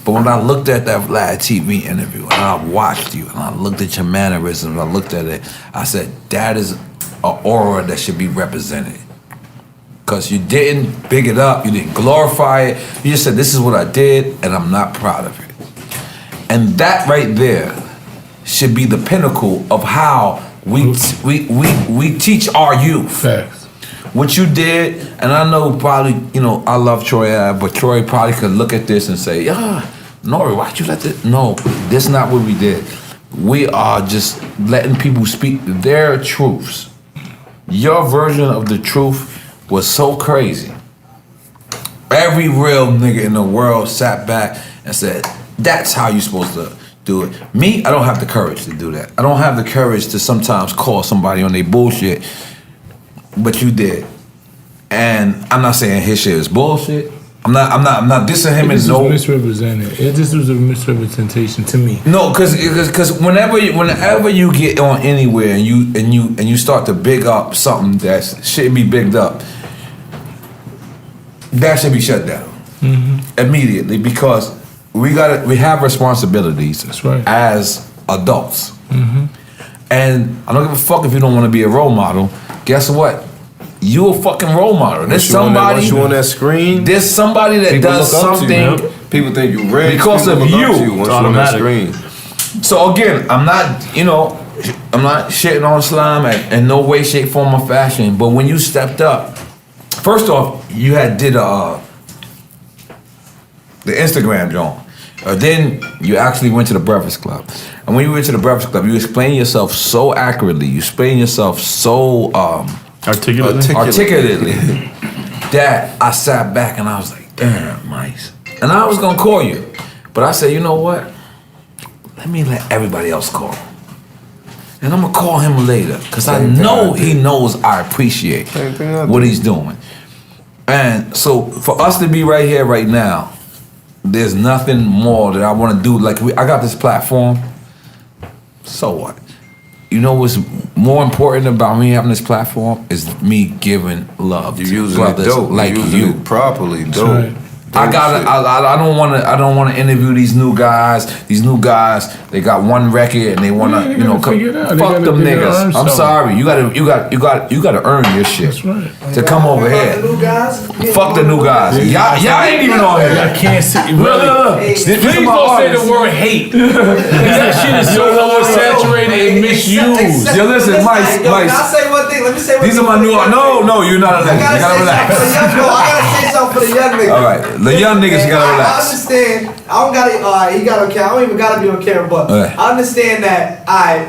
But when I looked at that live TV interview and I watched you and I looked at your mannerisms, I looked at it, I said, that is an aura that should be represented. Because you didn't big it up, you didn't glorify it, you just said, this is what I did and I'm not proud of it. And that right there should be the pinnacle of how we teach our youth. Facts. What you did, and I know probably, I love Troy Ave, but Troy probably could look at this and say, N.O.R.E, why'd you let this? No, that's not what we did. We are just letting people speak their truths. Your version of the truth was so crazy. Every real nigga in the world sat back and said, that's how you're supposed to do it. Me, I don't have the courage to do that. I don't have the courage to sometimes call somebody on their bullshit. But you did, and I'm not saying his shit is bullshit. I'm not dissing him. This was misrepresented. This was a misrepresentation to me. No, because whenever you get on anywhere and you start to big up something that shouldn't be bigged up, that should be shut down immediately, because we have responsibilities. That's right. As adults, and I don't give a fuck if you don't want to be a role model. Guess what? You a fucking role model. There's somebody. Once you on that screen, there's somebody that people does look up to you, something. People think you rich because of you. Once you on that screen. So again, I'm not shitting on Slime in no way, shape, form, or fashion. But when you stepped up, first off, you did the Instagram joint. Then you actually went to the Breakfast Club. And when you went to the Breakfast Club, you explained yourself so accurately. You explained yourself so articulately that I sat back and I was like, damn, nice. And I was going to call you. But I said, you know what? Let me let everybody else call. And I'm going to call him later, because I know he knows I appreciate what he's doing. And so for us to be right here, right now, there's nothing more that I want to do. Like, I got this platform. So what? You know what's more important about me having this platform is me giving love to brothers like you. Properly, dope. Right. I don't want to interview these new guys. These new guys, they got one record and they want to, fuck them niggas. I'm sorry, you gotta earn your shit. That's right. To come over here. The new guys? Fuck the new guys. Y'all ain't even on here. I can't see. Really? Please don't say the word hate. That shit is so oversaturated and misused. Yo, listen, Mice. Can I say one thing? Let me say one thing. These are my new. No, you're not. You gotta relax. I gotta say something for the young niggas. All right. The young niggas gotta relax. I understand. I don't gotta. He got on camera. I don't even gotta be on camera. But I understand that.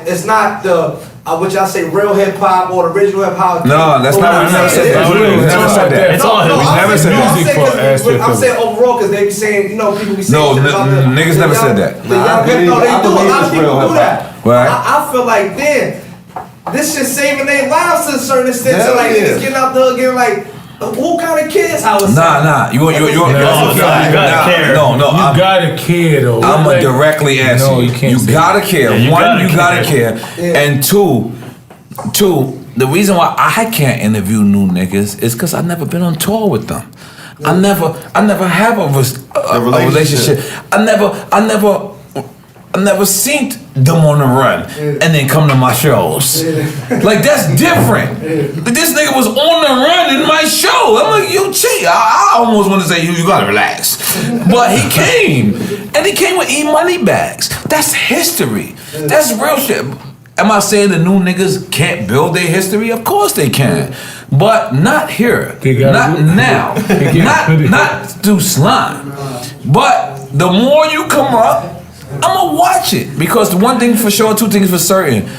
It's not the what y'all say real hip hop or the original hip hop. No, that's not. We never said that. We never said that. It's all hip hop. We never said that. I'm saying overall because they be saying, people be saying. No, niggas never said that. I believe a lot of people do that. Right. I feel like this shit saving their lives to a certain extent. So like niggas getting out there getting like. Who kind of cares how it's Nah. You gotta care. No. You gotta care though. I'm gonna directly answer No, you. you can't. You gotta care. One, you gotta care. And two, the reason why I can't interview new niggas is because I've never been on tour with them. I never have a relationship. I never. I never seen them on the run and then come to my shows. Like, that's different. This nigga was on the run in my show. I'm like, yo, Chi, I almost want to say, you gotta relax. But he came, and he came with E-money bags. That's history. That's real shit. Am I saying the new niggas can't build their history? Of course they can. But not here. Not now. Not through slime. But the more you come up, I'ma watch it. Because the one thing for sure, two things for certain,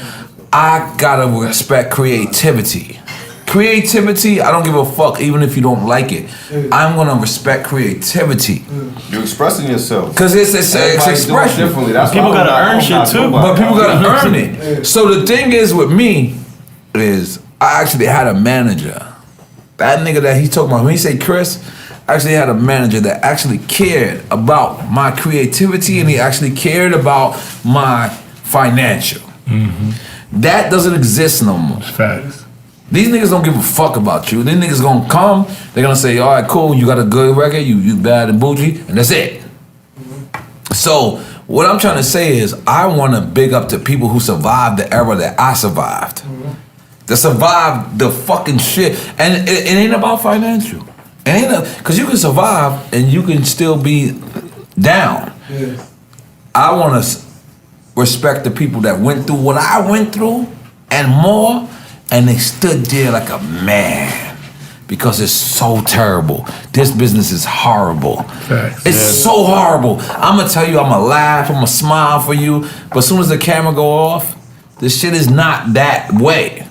I gotta respect creativity. Creativity, I don't give a fuck even if you don't like it. I'm gonna respect creativity. You're expressing yourself. Cause it's expression. Differently. That's people gotta earn shit too. But people gotta earn it. So the thing is with me is I actually had a manager. That nigga that he's talking about, when he say Chris, I actually had a manager that actually cared about my creativity and he actually cared about my financial. That doesn't exist no more. Facts. These niggas don't give a fuck about you. These niggas gonna come, they're gonna say, all right, cool, you got a good record, you bad and bougie, and that's it. So what I'm trying to say is I wanna big up the people who survived the era that I survived. That survived the fucking shit. And it ain't about financial. It ain't cause you can survive and you can still be down. I wanna respect the people that went through what I went through and more. And they stood there like a man because it's so terrible. This business is horrible. It's so horrible. I'm gonna tell you, I'm gonna laugh, I'm gonna smile for you, but as soon as the camera go off, this shit is not that way.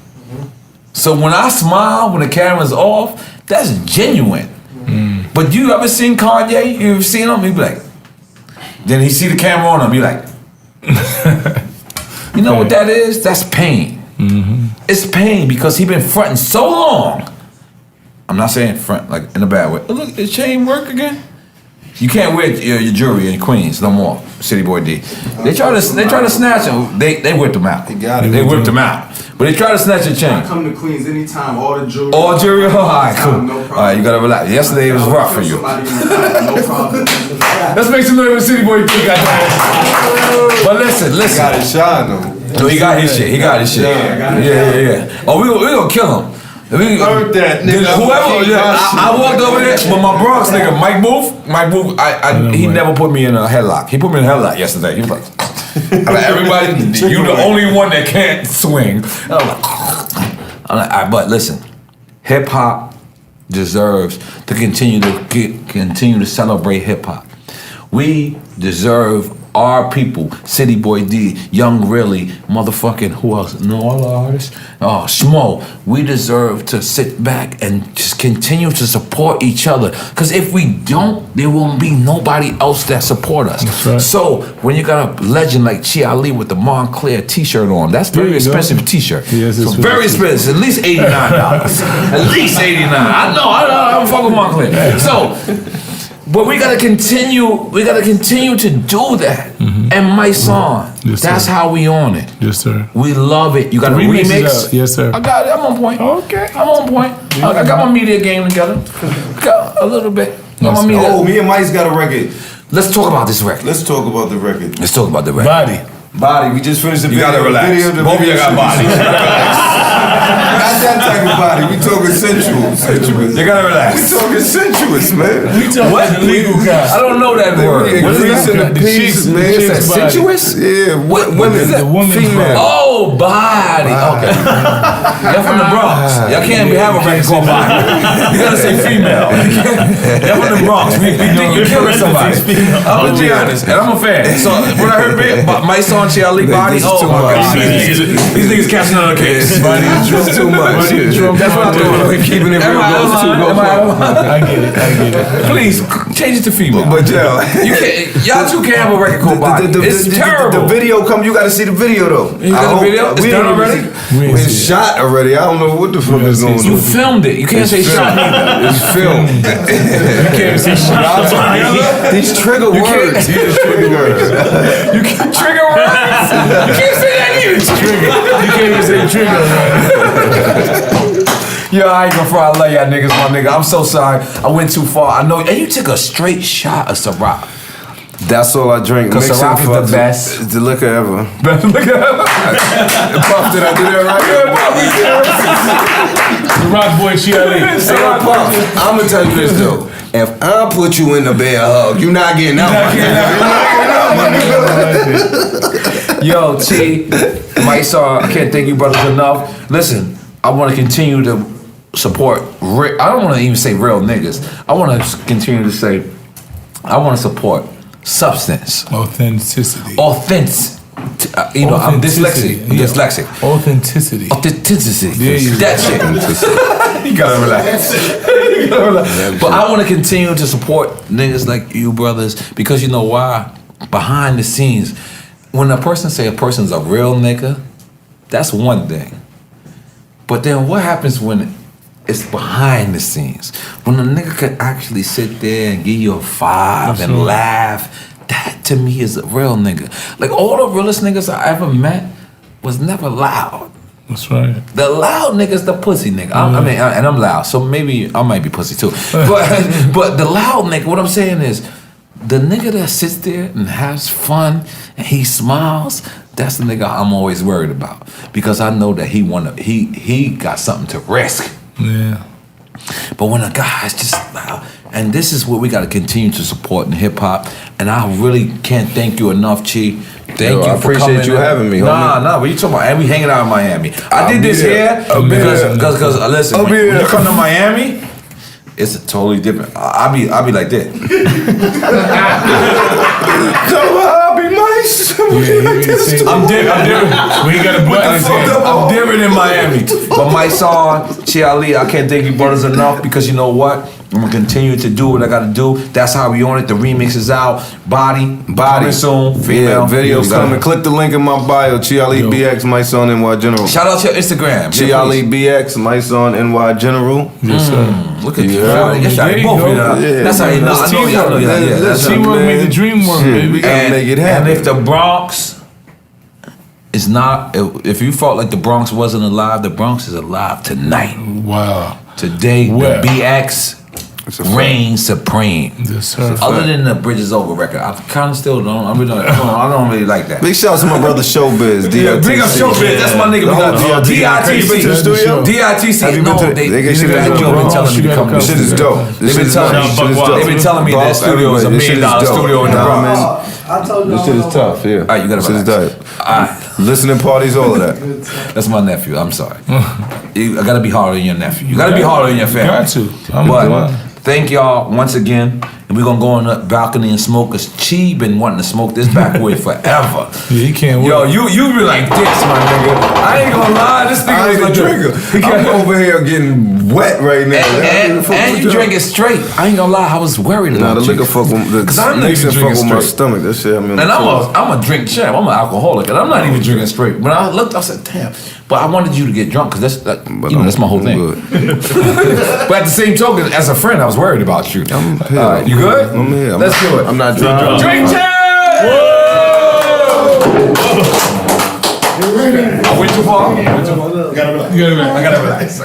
So when I smile, when the camera's off, that's genuine. But you ever seen Kanye? You ever seen him? He be like, then he see the camera on him, be like, you know what that is? That's pain. It's pain because he been fronting so long. I'm not saying front like in a bad way. Oh, look, is chain work again? You can't wear your jewelry in Queens no more, City Boy D. They try to snatch him. They whipped him out. They whipped him out. But they try to snatch your chain. I come to Queens anytime, all the jewelry. All jewelry? All right, cool. No problem. All right, you gotta relax. Yesterday it was rough for you. No problem. Let's make some noise with City Boy D. But listen. Got it shine though. No, he got his shit. Yeah. Oh, we gonna kill him. Heard that, nigga. Whoever, I walked over there, but my Bronx nigga, Mike Booth, he never put me in a headlock. He put me in a headlock yesterday. He was like, everybody, you the only one that can't swing. I'm like, all right, but listen, hip hop deserves to continue to celebrate hip hop. We deserve our people, City Boy D, Young Really, motherfucking, who else? N.O.R.E. artists? Oh, Schmo. We deserve to sit back and just continue to support each other. Because if we don't, there won't be nobody else that support us. That's right. So when you got a legend like Chi Ali with the Montclair t-shirt on, that's very expensive t-shirt. Yes, it's very expensive, at least $89. At least $89. I know, I don't fuck with Montclair. So, but we gotta continue to do that. And Mysonne, that's how we on it. Yes, sir. We love it. You got a remix? Yes, sir. I got it, I'm on point. Okay. I'm on point. I got my media game together. Got a little bit. Got my media. Oh, me and Mike's got a record. Let's talk about this record. Let's talk about the record. Let's talk about the record. Body. We just finished the You video. gotta relax. Both of you got body. Not that type of body. We talking sensual. You gotta relax. We talking sensuous, man. We talking What? legal guys. I don't know that word. What is Increasing that? the piece, man. Is that sensuous? Yeah, women. The woman's female. Oh, body. Okay. Y'all from the Bronx. Y'all can't have a record called body. You gotta say female. Y'all from the Bronx. We think you're killing somebody. I'm gonna be honest, and I'm a fan. So when I heard Mysonne Chi Ali body, oh my God. These niggas catching on the case. Body is just too much. That's what I'm doing. We're keeping it real. I get it. Please change it to female. But y'all two can't have a record called body. It's terrible. The video come. You got to see the video though. You got the video? It's done already? It's shot already. I don't know what the fuck is going on. You filmed it. You can't say shot either. It's filmed. You can't say shot. These trigger words. These trigger words. You can't trigger words. You can't say that either. Trigger. You can't even say trigger, man. Yo, I ain't gonna fry. I love y'all niggas, my nigga. I'm so sorry. I went too far. I know. And you took a straight shot of Ciroc. That's all I drink. Cause Ciroc is the best. It's the liquor ever. Best liquor ever. Puff, did I do that right? Rock boy Chi Ali. Hey, Puff, I'm gonna tell you this though. If I put you in the bed hug, you're not getting out. Yo, T, Mysonne, I can't thank you brothers enough. Listen, I want to continue to support. I don't want to even say real niggas. I want to continue to say, I want to support substance, authenticity. You know, I'm dyslexic. I'm dyslexic. Authenticity. That shit. You gotta relax. But I want to continue to support niggas like you brothers because you know why? Behind the scenes, when a person say a person's a real nigga, that's one thing. But then what happens when it's behind the scenes? When a nigga could actually sit there and give you a five and laugh, that to me is a real nigga. Like all the realest niggas I ever met was never loud. That's right. The loud nigga's the pussy nigga. I mean, and I'm loud, so maybe I might be pussy too. But the loud nigga, what I'm saying is, the nigga that sits there and has fun and he smiles, that's the nigga I'm always worried about because I know that he got something to risk. Yeah. But when a guy is just loud, and this is what we got to continue to support in hip hop, and I really can't thank you enough, Chi. Thank you I for appreciate coming you having me. Nah, what you talking about? And we hanging out in Miami. I did this here because listen, when you come to Miami, it's a totally different. I'll be like that. I'll be nice. I'm different. We ain't got a button. I'm different in Miami. But Mysonne Chi Ali, I can't thank you brothers enough because you know what? I'm gonna continue to do what I gotta do. That's how we on it. The remix is out. Body coming soon. Female videos coming. Click the link in my bio. Chi Ali BX, Mysonne NY General. Shout out to your Instagram. Chi Ali BX, Mysonne NY General. Yes, sir. Look at you. That's how you know. I know you. That's teamwork made the dream work, baby. We gotta make it happen. And if the Bronx is not, if you felt like the Bronx wasn't alive, the Bronx is alive tonight. Wow. Today, the BX reigns supreme. Yes, sir. Other than the Bridges Over record, I kind of still don't. I don't really like that. Big shout out to my brother Showbiz. Big up Showbiz. That's my nigga. DITC. You been to the studio? DITC. Have you been to? They been telling me to come. This shit is dope. They've been telling me that studio is $1 million studio in the Bronx. I told you. This shit is tough. Yeah. All right, you gotta relax. This is dope. Listening parties, all of that. That's my nephew. I'm sorry. I gotta be harder than your nephew. You gotta be harder than your family. Got to. But thank y'all once again. And we're gonna go on the balcony and smoke, cause Chi been wanting to smoke this backwood forever. Yeah, he can't wait. Yo, you be like this, my nigga. I ain't gonna lie, this nigga is like a trigger. I'm over here getting wet right now. And you drink it straight. I ain't gonna lie, I was worried about the liquor fuck with the mixing fuck with my stomach. That shit. And I'm a drink champ. I'm an alcoholic, and I'm not even drinking straight. When I looked, I said, damn. But I wanted you to get drunk, cause that's that's my whole thing. But at the same token, as a friend, I was worried about you. You good? I'm here. Let's do it. I'm not drunk. Drink champ! I went too far. I gotta relax.